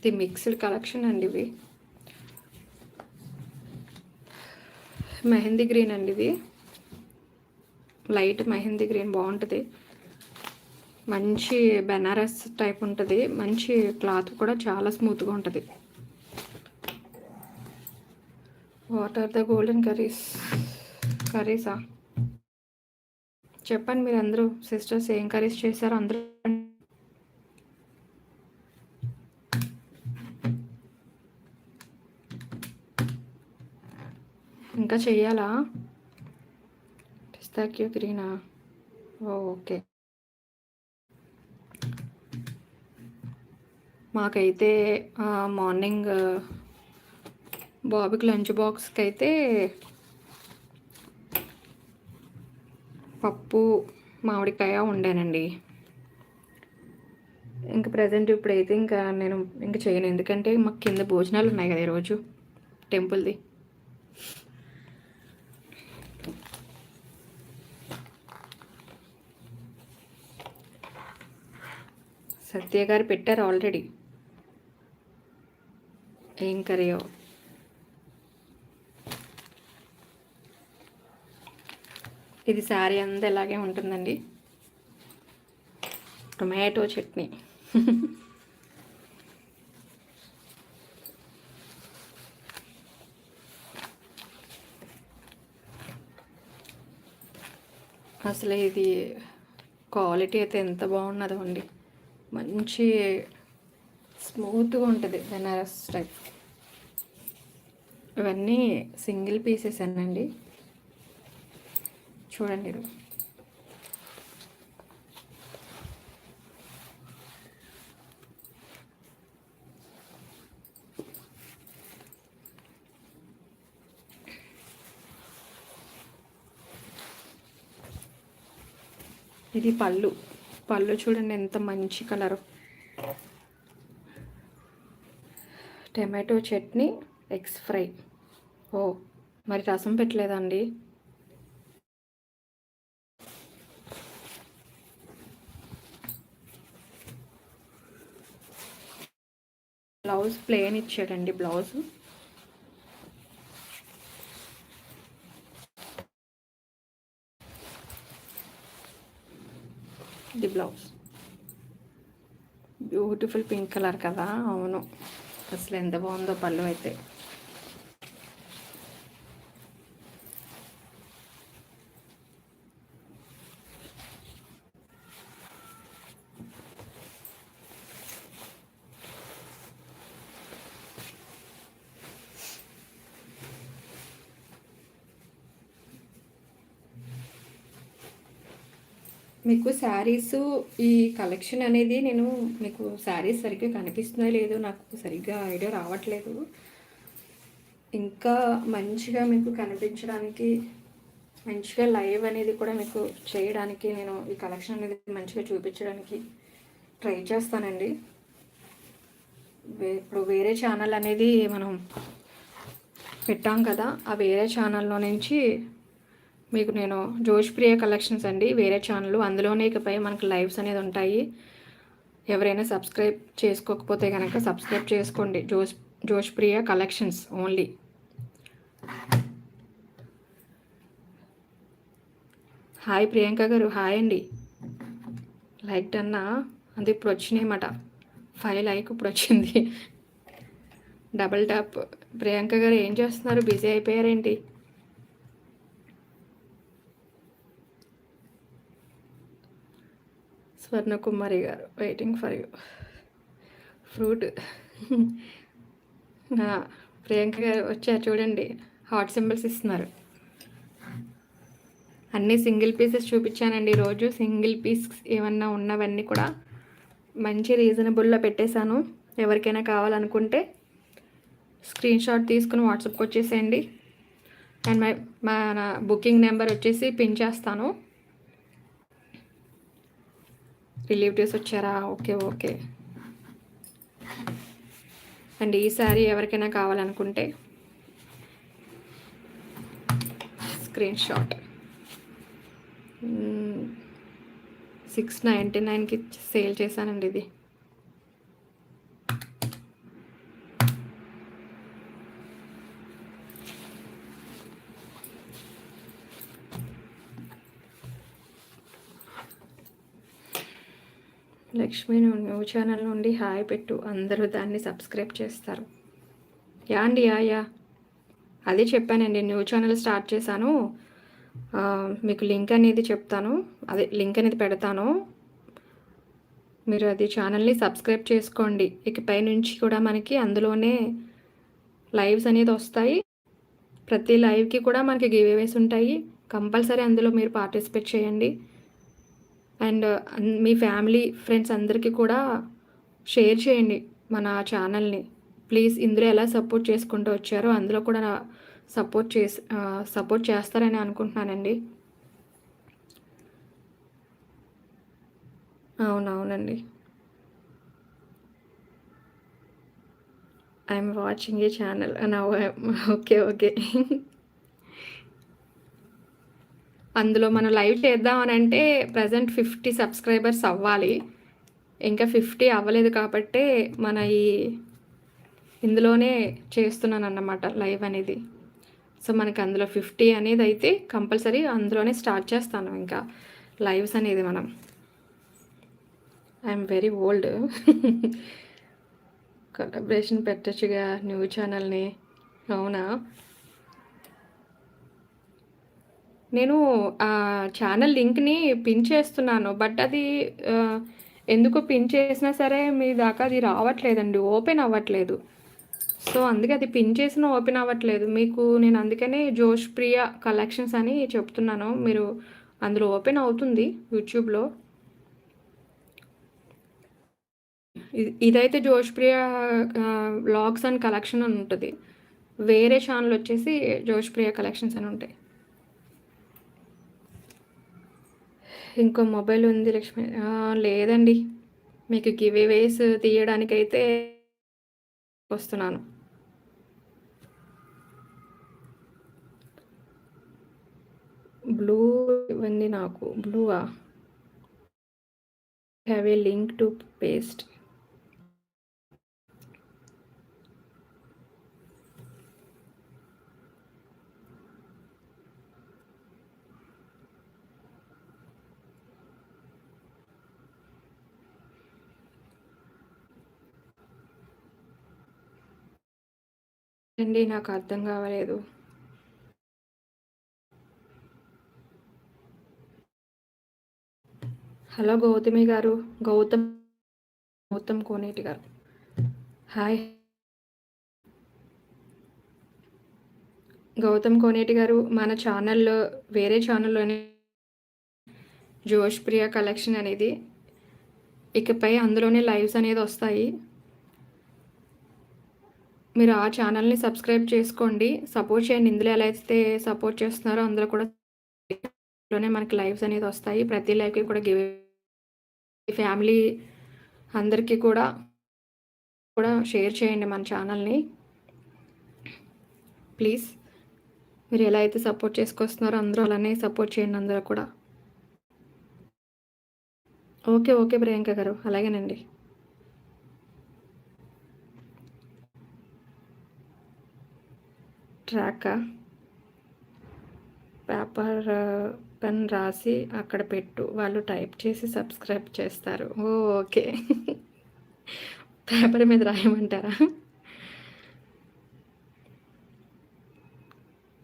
ఇది మిక్స్డ్ కలెక్షన్ అండి. ఇవి మెహందీ గ్రీన్ అండి, ఇది లైట్ మెహందీ గ్రీన్ బాగుంటుంది. మంచి బెనారస్ టైప్ ఉంటుంది, మంచి క్లాత్ కూడా చాలా స్మూత్గా ఉంటుంది. వాట్ ఆర్ ద గోల్డెన్ కర్రీసా? చెప్పండి మీరు అందరూ సిస్టర్స్ ఏం కర్రీస్ చేశారో అందరూ. ఇంకా చెయ్యాలా? పిస్తాక్యూ గ్రీనా? ఓకే. మాకైతే మార్నింగ్ బాబుకి లంచ్ బాక్స్కి అయితే పప్పు మామిడికాయ వండానండి. ఇంక ప్రజెంట్ ఇప్పుడైతే ఇంకా నేను ఇంక చేయను, ఎందుకంటే మాకు కింద భోజనాలు ఉన్నాయి కదా ఈరోజు టెంపుల్ది. సత్య గారు పెట్టారు ఆల్రెడీ. ఏం కర్రీయో. ఇది శారీ అంతా ఇలాగే ఉంటుందండి. టొమాటో చట్నీ. అసలు ఇది క్వాలిటీ అయితే ఎంత బాగున్నదో అండి, మంచి స్మూత్గా ఉంటుంది బెనారస్ టైప్. ఇవన్నీ సింగిల్ పీసెస్ అనండి, చూడండి. ఇది పళ్ళు చూడండి ఎంత మంచి colour. Tomato chutney, eggs fry. ఓ మరి రసం పెట్టలేదండి? బ్లౌజ్ ప్లెయిన్ ఇచ్చాడండి. బ్లౌజ్ ఇది బ్లౌజ్ బ్యూటిఫుల్ పింక్ కలర్ కదా. అవును, అసలు ఎంత బాగుందో పళ్ళు అయితే. మీకు శారీస్ ఈ కలెక్షన్ అనేది నేను మీకు శారీస్ సరిగ్గా కనిపిస్తున్నాయో లేదో నాకు సరిగ్గా ఐడియా రావట్లేదు. ఇంకా మంచిగా మీకు కనిపించడానికి, మంచిగా లైవ్ అనేది కూడా మీకు చేయడానికి, నేను ఈ కలెక్షన్ అనేది మంచిగా చూపించడానికి ట్రై చేస్తానండి. ఇప్పుడు వేరే ఛానల్ అనేది మనం పెట్టాం కదా, ఆ వేరే ఛానల్లో నుంచి మీకు నేను జోష్ ప్రియ కలెక్షన్స్ అండి, వేరే ఛానల్, అందులోనే ఇకపై మనకు లైవ్స్ అనేది ఉంటాయి. ఎవరైనా సబ్స్క్రైబ్ చేసుకోకపోతే కనుక సబ్స్క్రైబ్ చేసుకోండి. జోష్ ప్రియ కలెక్షన్స్ ఓన్లీ. హాయ్ ప్రియాంక గారు, హాయ్ అండి. లైక్ అన్నా అది ఇప్పుడు వచ్చినాయన్నమాట, 5 లైక్ ఇప్పుడు వచ్చింది. Double tap. ప్రియాంక గారు ఏం చేస్తున్నారు, బిజీ అయిపోయారేంటి? స్వర్ణకుమారి గారు, waiting for you. Fruit. Priyanka గారు వచ్చారు చూడండి, హాట్ సింబల్స్ ఇస్తున్నారు. అన్నీ సింగిల్ పీసెస్ చూపించానండి ఈరోజు. సింగిల్ పీస్ ఏమన్నా ఉన్నవన్నీ కూడా మంచి రీజనబుల్లో పెట్టేశాను. ఎవరికైనా కావాలనుకుంటే స్క్రీన్ షాట్ తీసుకుని వాట్సాప్కి వచ్చేసేయండి. అండ్ మన బుకింగ్ నెంబర్ వచ్చేసి పిన్ చేస్తాను. రిలేటివ్స్ వచ్చారా? Okay okay. అండ్ ఈ సారీ ఎవరికైనా కావాలనుకుంటే స్క్రీన్ షాట్. 699కి సేల్ చేశానండి ఇది. లక్ష్మి న్యూ ఛానల్ నుండి హాయ్ పెట్టు, అందరూ దాన్ని సబ్స్క్రైబ్ చేస్తారు. యా అండి, యా అదే చెప్పానండి, న్యూ ఛానల్ స్టార్ట్ చేశాను. మీకు లింక్ అనేది చెప్తాను, అదే లింక్ అనేది పెడతాను. మీరు అది ఛానల్ని సబ్స్క్రైబ్ చేసుకోండి. ఇకపై నుంచి కూడా మనకి అందులోనే లైవ్స్ అనేది వస్తాయి. ప్రతి లైవ్‌కి కూడా మనకి గివ్ అవేస్ ఉంటాయి. కంపల్సరీ అందులో మీరు పార్టిసిపేట్ చేయండి. అండ్ మీ ఫ్యామిలీ, ఫ్రెండ్స్ అందరికీ కూడా షేర్ చేయండి మన ఛానల్‌ని. ప్లీజ్ ఇందులో ఎలా సపోర్ట్ చేసుకుంటూ వచ్చారో అందులో కూడా సపోర్ట్ చేస్తారని అనుకుంటున్నానండి. అవునవునండి. I'm watching a channel. Now okay. Okay. అందులో మనం లైవ్ చేద్దామనంటే ప్రెజెంట్ 50 సబ్స్క్రైబర్స్ అవ్వాలి. ఇంకా 50 అవ్వలేదు కాబట్టే మన ఇందులోనే చేస్తున్నానన్నమాట లైవ్ అనేది. సో, మనకి అందులో 50 అనేదైతే కంపల్సరీ అందులోనే స్టార్ట్ చేస్తాను ఇంకా లైవ్స్ అనేది మనం. I'm very old. కొలాబరేషన్ పెట్టొచ్చుగా న్యూ ఛానల్‌ని. అవునా? నేను ఛానల్ లింక్‌ని పిన్ చేస్తున్నాను. బట్ అది ఎందుకో పిన్ చేసినా సరే మీ దాకా అది రావట్లేదండి. ఓపెన్ అవ్వట్లేదు. సో, అందుకే అది పిన్ చేసినా ఓపెన్ అవ్వట్లేదు. మీకు నేను అందుకనే జోష్ ప్రియ కలెక్షన్స్ అని చెప్తున్నాను. మీరు అందులో ఓపెన్ అవుతుంది యూట్యూబ్‌లో. ఇదైతే జోష్ ప్రియ వ్లాగ్స్ అండ్ కలెక్షన్ అని ఉంటది. వేరే ఛానల్ వచ్చేసి జోష్ ప్రియ కలెక్షన్స్ అని ఉంటాయి. ఇంకో మొబైల్ ఉంది లక్ష్మి. లేదండి. మీకు గివ్ అవేస్ తీయడానికైతే వస్తున్నాను. బ్లూ ఇవ్వండి నాకు. బ్లూవా? Have a link to paste. అండి నాకు అర్థం కావలేదు. హలో గౌతమి గారు. గౌతమ్ కోనేటి గారు. హాయ్. గౌతమ్ కోనేటి గారు మన ఛానల్‌లో వేరే ఛానల్‌లోనే జోష్ ప్రియ కలెక్షన్ అనేది ఇకపై అందులోనే లైవ్స్ అనేది వస్తాయి. మీరు ఆ ఛానల్‌ని సబ్స్క్రైబ్ చేసుకోండి. సపోర్ట్ చేయండి. ఇందులో ఎలా అయితే సపోర్ట్ చేస్తున్నారో అందులో కూడా మనకి లైవ్స్ అనేది వస్తాయి. ప్రతి లైవ్‌కి కూడా ఫ్యామిలీ అందరికీ కూడా షేర్ చేయండి మన ఛానల్‌ని. ప్లీజ్. మీరు ఎలా అయితే సపోర్ట్ చేసుకొస్తున్నారో అందరూ అలానే సపోర్ట్ చేయండి అందరూ కూడా. ఓకే. ఓకే ప్రియాంక గారు. అలాగేనండి. ట్రాకా? పేపర్ పెన్ రాసి అక్కడ పెట్టు. వాళ్ళు టైప్ చేసి సబ్స్క్రైబ్ చేస్తారు. ఓకే. పేపర్ మీద రాయమంటారా?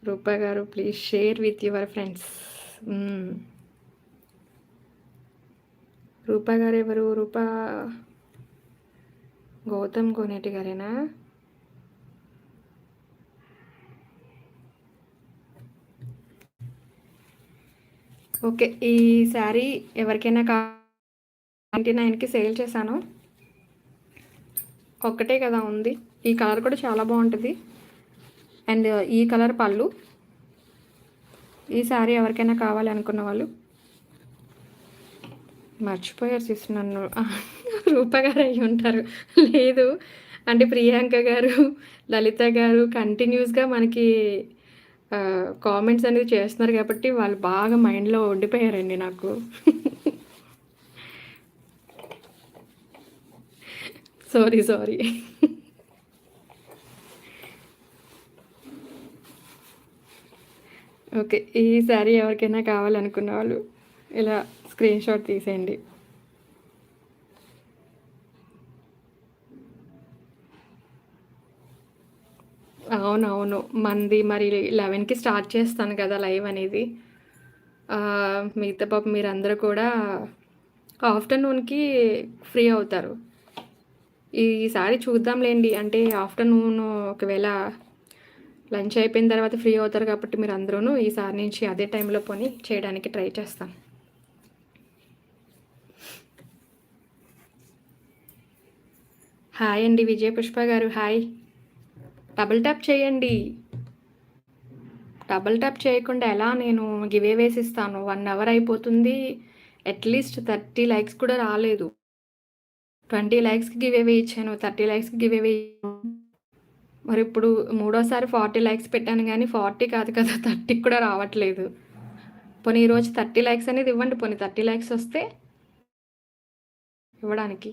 Roopa garu please share with your friends. Roopa garu ఎవరు? రూపా గౌతమ్ కోనేటి గారేనా? ఓకే. ఈ శారీ ఎవరికైనా 99కి సేల్ చేశాను. ఒక్కటే కదా ఉంది. ఈ కలర్ కూడా చాలా బాగుంటుంది. అండ్ ఈ కలర్ పళ్ళు. ఈ శారీ ఎవరికైనా కావాలి అనుకున్న వాళ్ళు మర్చిపోయారు సిస్టర్ నన్ను. రూప గారు అయ్యి ఉంటారు. లేదు అంటే ప్రియాంక గారు, లలిత గారు కంటిన్యూస్గా మనకి కామెంట్స్ అనేది చేస్తున్నారు కాబట్టి వాళ్ళు బాగా మైండ్లో ఉండిపోయారండి నాకు. సారీ. ఓకే. ఈ శారీ ఎవరికైనా కావాలనుకున్న వాళ్ళు ఇలా స్క్రీన్ షాట్ తీసేయండి. అవునవును. మంది మరి 11కి స్టార్ట్ చేస్తాను కదా లైవ్ అనేది. మిగతా పాపం మీరందరూ కూడా ఆఫ్టర్‌నూన్‌కి ఫ్రీ అవుతారు. ఈసారి చూద్దాంలేండి. అంటే ఆఫ్టర్‌నూన్ ఒకవేళ లంచ్ అయిపోయిన తర్వాత ఫ్రీ అవుతారు కాబట్టి మీరు అందరూ ఈసారి నుంచి అదే టైంలో పోని చేయడానికి ట్రై చేస్తాం. హాయ్ అండి విజయ పుష్ప గారు, హాయ్. డబుల్ ట్యాప్ చేయండి. డబుల్ ట్యాప్ చేయకుండా ఎలా నేను గివ్ అవేస్ ఇస్తాను? 1 అవర్ అయిపోతుంది, అట్లీస్ట్ 30 లైక్స్ కూడా రాలేదు. 20 లైక్స్కి గివ్ అవే ఇచ్చాను, 30 లైక్స్కి గివ్ అవే. మరి ఇప్పుడు మూడోసారి 40 లైక్స్ పెట్టాను కానీ 40 కాదు కదా 30 కూడా రావట్లేదు. పోనీ ఈరోజు 30 లైక్స్ అనేది ఇవ్వండి. పోనీ 30 లైక్స్ వస్తే ఇవ్వడానికి.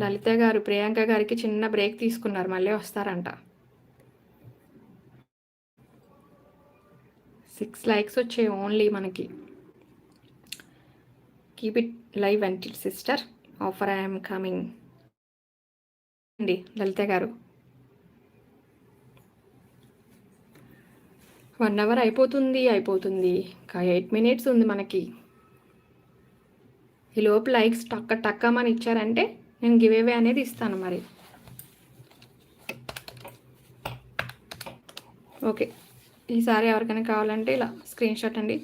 లలిత గారు ప్రియాంక గారికి చిన్న బ్రేక్ తీసుకున్నారు, మళ్ళీ వస్తారంట. 6 లైక్స్ వచ్చాయి ఓన్లీ మనకి. Keep it live until sister, offer I'm coming అండి. లలిత గారు 1 అవర్ అయిపోతుంది. ఇంకా 8 మినిట్స్ ఉంది మనకి. ఈ లోపు లైక్స్ టక్కమని ఇచ్చారంటే నేను గివ్ అవే అనేది ఇస్తాను. మరి ఓకే, ఈసారి ఎవరికైనా కావాలంటే ఇలా స్క్రీన్ షాట్ అండి.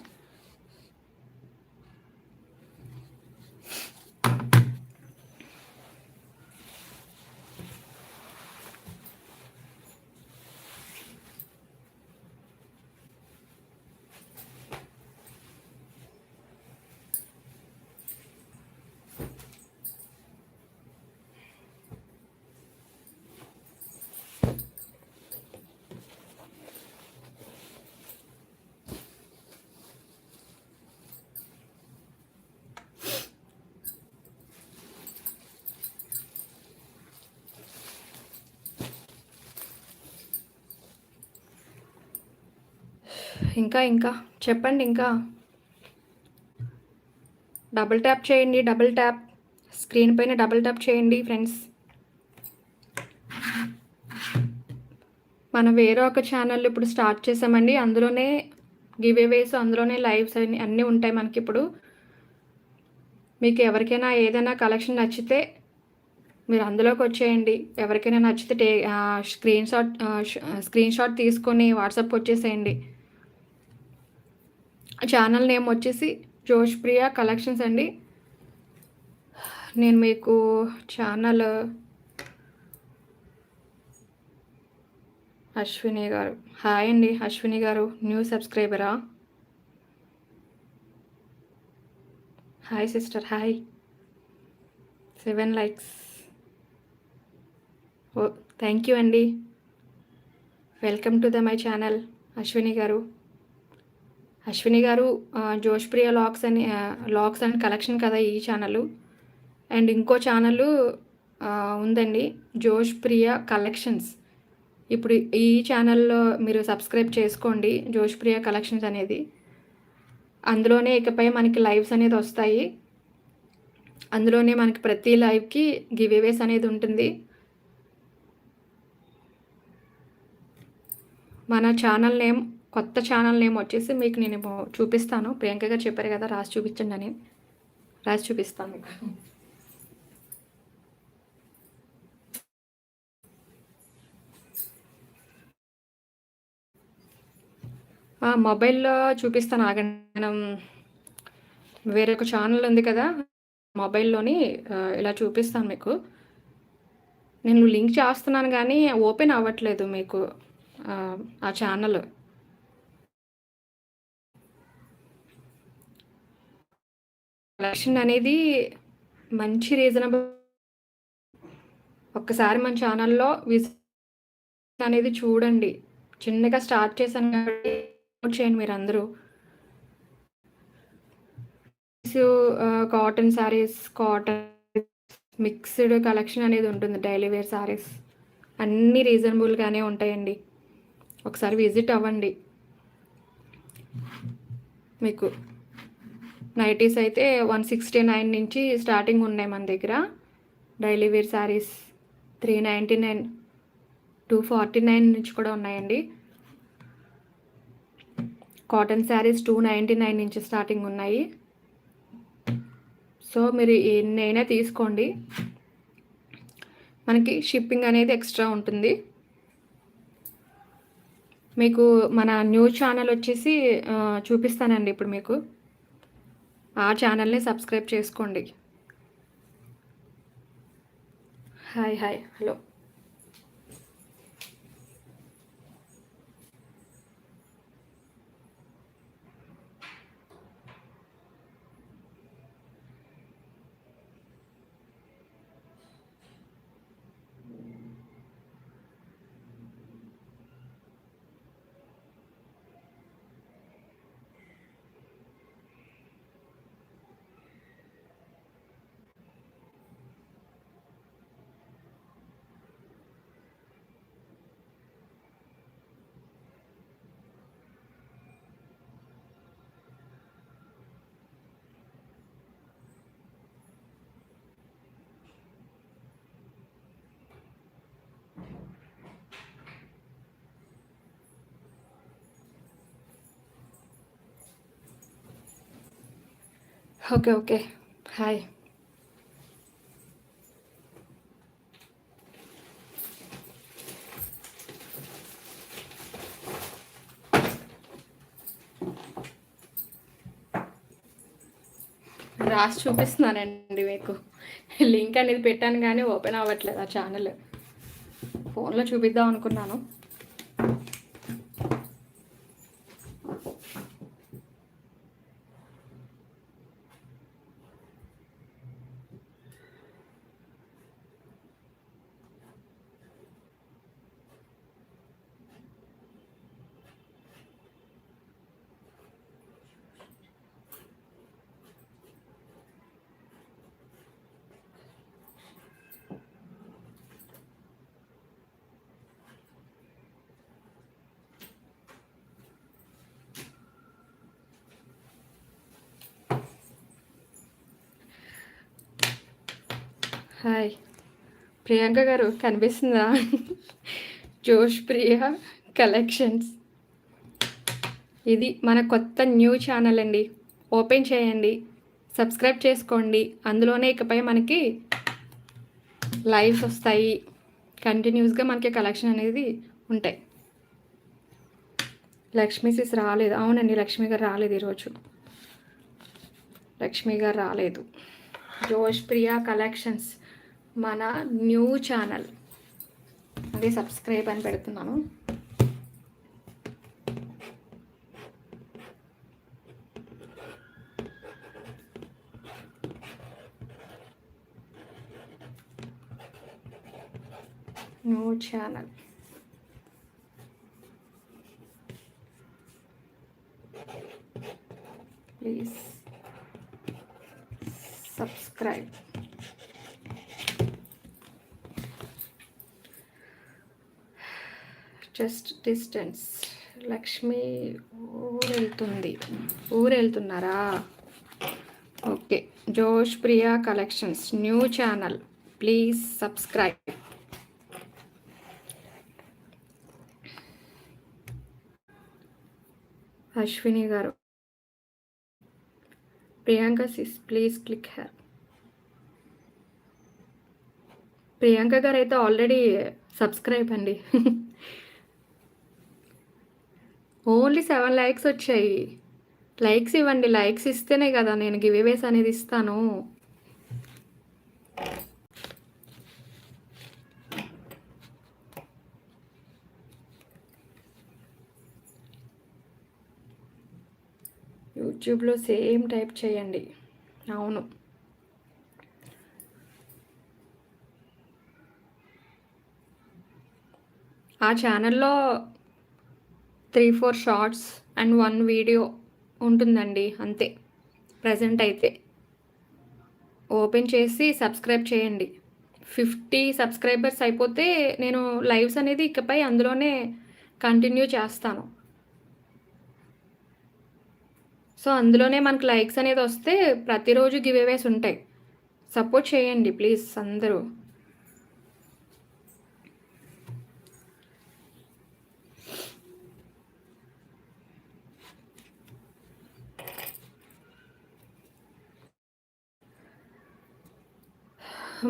ఇంకా చెప్పండి. ఇంకా డబుల్ ట్యాప్ చేయండి. డబుల్ ట్యాప్ స్క్రీన్ పైన డబుల్ ట్యాప్ చేయండి ఫ్రెండ్స్. మనం వేరే ఒక ఛానల్ ఇప్పుడు స్టార్ట్ చేసామండి. అందులోనే గివ్ అవేస్, అందులోనే లైవ్స్ అన్నీ ఉంటాయి మనకి. ఇప్పుడు మీకు ఎవరికైనా ఏదైనా కలెక్షన్ నచ్చితే మీరు అందులోకి వచ్చేయండి. ఎవరికైనా నచ్చితే స్క్రీన్ షాట్ తీసుకొని వాట్సాప్ వచ్చేసేయండి. ఛానల్ నేమ్ వచ్చేసి జోష్ ప్రియా కలెక్షన్స్ అండి. నేను మీకు ఛానల్ అశ్విని గారు, హాయ్ అండి అశ్విని గారు, న్యూ సబ్స్క్రైబరా? Hi sister, hi. 7 లైక్స్. ఓ థ్యాంక్ యూ అండి. Welcome to my channel Ashwini garu. Josh Priya lakhs and collection కదా ఈ ఛానల్. అండ్ ఇంకో ఛానల్ ఉందండి, జోష్ ప్రియా కలెక్షన్స్. ఇప్పుడు ఈ ఛానల్లో మీరు సబ్స్క్రైబ్ చేసుకోండి, జోష్ ప్రియా కలెక్షన్స్ అనేది. అందులోనే ఇకపై మనకి లైవ్స్ అనేది వస్తాయి. అందులోనే మనకి ప్రతి లైవ్కి గివ్ అవేస్ అనేది ఉంటుంది. మన ఛానల్ నేమ్, కొత్త ఛానల్ నేమ్ వచ్చేసి మీకు నేను చూపిస్తాను. ప్రియాంక గారు చెప్పారు కదా రాసి చూపించండి అని, రాసి చూపిస్తాను మీకు. మొబైల్లో చూపిస్తాను ఆగండి. మనం వేరొక ఛానల్ ఉంది కదా మొబైల్లోని, ఇలా చూపిస్తాను మీకు. నేను లింక్ చేస్తున్నాను కానీ ఓపెన్ అవ్వట్లేదు మీకు ఆ ఛానల్. కలెక్షన్ అనేది మంచి రీజనబుల్. ఒక్కసారి మన ఛానల్లో విజిట్ అనేది చూడండి. చిన్నగా స్టార్ట్ చేశాను కాబట్టి చేయండి మీరు అందరూ. Cotton saris, cotton mixed collection అనేది ఉంటుంది. డైలీ వేర్ శారీస్ అన్నీ రీజనబుల్గానే ఉంటాయండి. ఒకసారి విజిట్ అవ్వండి. మీకు నైటీస్ అయితే 169 నుంచి స్టార్టింగ్ ఉన్నాయి మన దగ్గర. డైలీ వేర్ శారీస్ 399, 249 నుంచి కూడా ఉన్నాయండి. కాటన్ శారీస్ 299 నుంచి స్టార్టింగ్ ఉన్నాయి. సో మీరు ఎన్నైనా తీసుకోండి. మనకి షిప్పింగ్ అనేది ఎక్స్ట్రా ఉంటుంది. మీకు మన న్యూ ఛానల్ వచ్చేసి చూపిస్తానండి ఇప్పుడు మీకు. ఆ ఛానల్ని సబ్స్క్రైబ్ చేసుకోండి. Hi hi hello. Okay okay hi. రాసి చూపిస్తున్నానండి మీకు. లింక్ అనేది పెట్టాను కానీ ఓపెన్ అవ్వట్లేదు ఆ ఛానల్. ఫోన్లో చూపిద్దాం అనుకున్నాను. హాయ్ ప్రియాంక గారు కనిపిస్తుందా? జోష్ ప్రియా కలెక్షన్స్. ఇది మన కొత్త న్యూ ఛానల్ అండి. ఓపెన్ చేయండి, సబ్స్క్రైబ్ చేసుకోండి. అందులోనే ఇకపై మనకి లైవ్స్ వస్తాయి. కంటిన్యూస్గా మనకి కలెక్షన్ అనేది ఉంటాయి. లక్ష్మీ సిస్ రాలేదు. అవునండి, లక్ష్మి గారు రాలేదు ఈరోజు. లక్ష్మి గారు రాలేదు. జోష్ ప్రియా కలెక్షన్స్ మన న్యూ ఛానల్. అది సబ్స్క్రైబ్ అని పెడుతున్నాను. New channel. Please subscribe. Just distance. Lakshmi ఊరెళ్తున్నారా? Okay. Josh Priya collections new channel. Please subscribe. Ashwini garu, Priyanka sis please click her. Priyanka garu అయితే ఆల్రెడీ సబ్స్క్రైబ్ అండి. ఓన్లీ 7 లైక్స్ వచ్చాయి. లైక్స్ ఇవ్వండి. లైక్స్ ఇస్తేనే కదా నేను గివ్అవేస్ అనేది ఇస్తాను. యూట్యూబ్లో సేమ్ టైప్ చేయండి. అవును, ఆ ఛానల్లో 3-4 షార్ట్స్ అండ్ 1 వీడియో ఉంటుందండి, అంతే. ప్రజెంట్ అయితే ఓపెన్ చేసి సబ్స్క్రైబ్ చేయండి. 50 సబ్స్క్రైబర్స్ అయిపోతే నేను లైవ్స్ అనేది ఇకపై అందులోనే కంటిన్యూ చేస్తాను. సో అందులోనే మనకు లైక్స్ అనేది వస్తే ప్రతిరోజు గివ్అవేస్ ఉంటాయి. సపోర్ట్ చేయండి ప్లీజ్ అందరూ.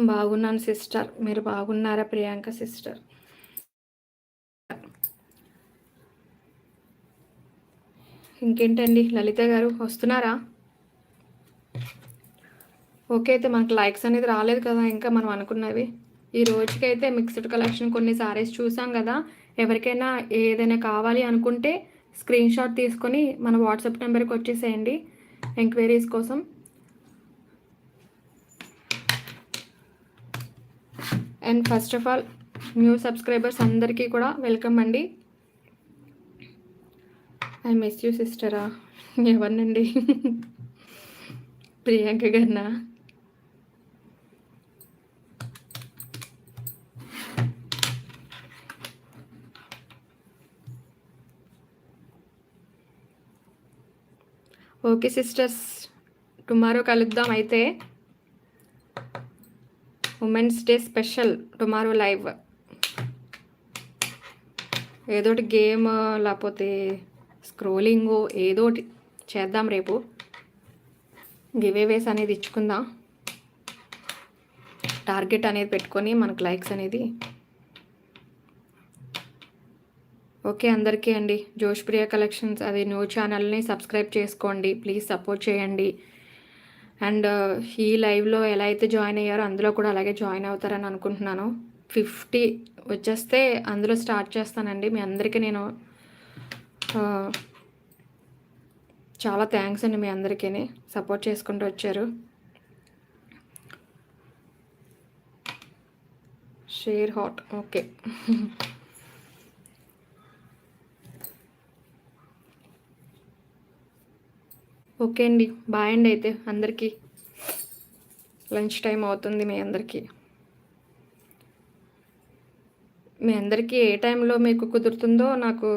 బాగున్నాను సిస్టర్. మీరు బాగున్నారా ప్రియాంక సిస్టర్? ఇంకేంటండి లలిత గారు వస్తున్నారా? ఓకే. అయితే మనకు లైక్స్ అనేది రాలేదు కదా ఇంకా మనం అనుకున్నవి. ఈ రోజుకైతే మిక్స్డ్ కలెక్షన్ కొన్ని సారీస్ చూసాం కదా! ఎవరికైనా ఏదైనా కావాలి అనుకుంటే స్క్రీన్‌షాట్ తీసుకొని మన వాట్సాప్ నెంబర్‌కి వచ్చేసేయండి ఎంక్వైరీస్ కోసం. And first of all new subscribers అందరికీ కూడా వెల్కమ్ అండి. ఐ మిస్ యూ సిస్టరా? ఎవరినండి? ప్రియాంక గారినా? ఓకే సిస్టర్స్, టుమారో కలుద్దాం అయితే. Women's day special tomorrow live. ఏదోటి గేమ్ లేకపోతే స్క్రోలింగ్ ఏదోటి చేద్దాం రేపు. గివేవేస్ అనేది ఇచ్చుకుందాం. టార్గెట్ అనేది పెట్టుకొని మనకు లైక్స్ అనేది. ఓకే అందరికీ అండి, జోష్ ప్రియ కలెక్షన్స్ అది న్యూ ఛానల్ని సబ్స్క్రైబ్ చేసుకోండి ప్లీజ్, సపోర్ట్ చేయండి. అండ్ ఈ లైవ్లో ఎలా అయితే జాయిన్ అయ్యారో అందులో కూడా అలాగే జాయిన్ అవుతారని అనుకుంటున్నాను. 50 వచ్చేస్తే అందులో స్టార్ట్ చేస్తానండి. మీ అందరికీ నేను చాలా థ్యాంక్స్ అండి, మీ అందరికీ సపోర్ట్ చేసుకుంటూ వచ్చారు. Share hot okay. ఓకే అండి, బాయ్ అండి. అయితే అందరికీ లంచ్ టైం అవుతుంది. మీ అందరికీ ఏ టైంలో మీకు కుదురుతుందో నాకు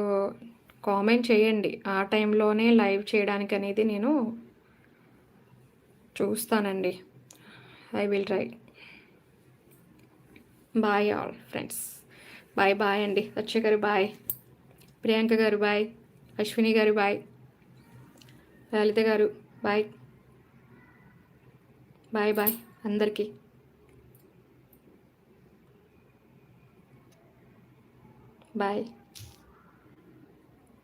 కామెంట్ చేయండి. ఆ టైంలోనే లైవ్ చేయడానికి అనేది నేను చూస్తానండి. I will try. Bye all friends. Bye bye అండి. అక్షయ్ గారు బాయ్, ప్రియాంక గారు బాయ్, అశ్విని గారు బాయ్, లలిత గారు బాయ్. బాయ్ బాయ్ అందరికీ. బాయ్.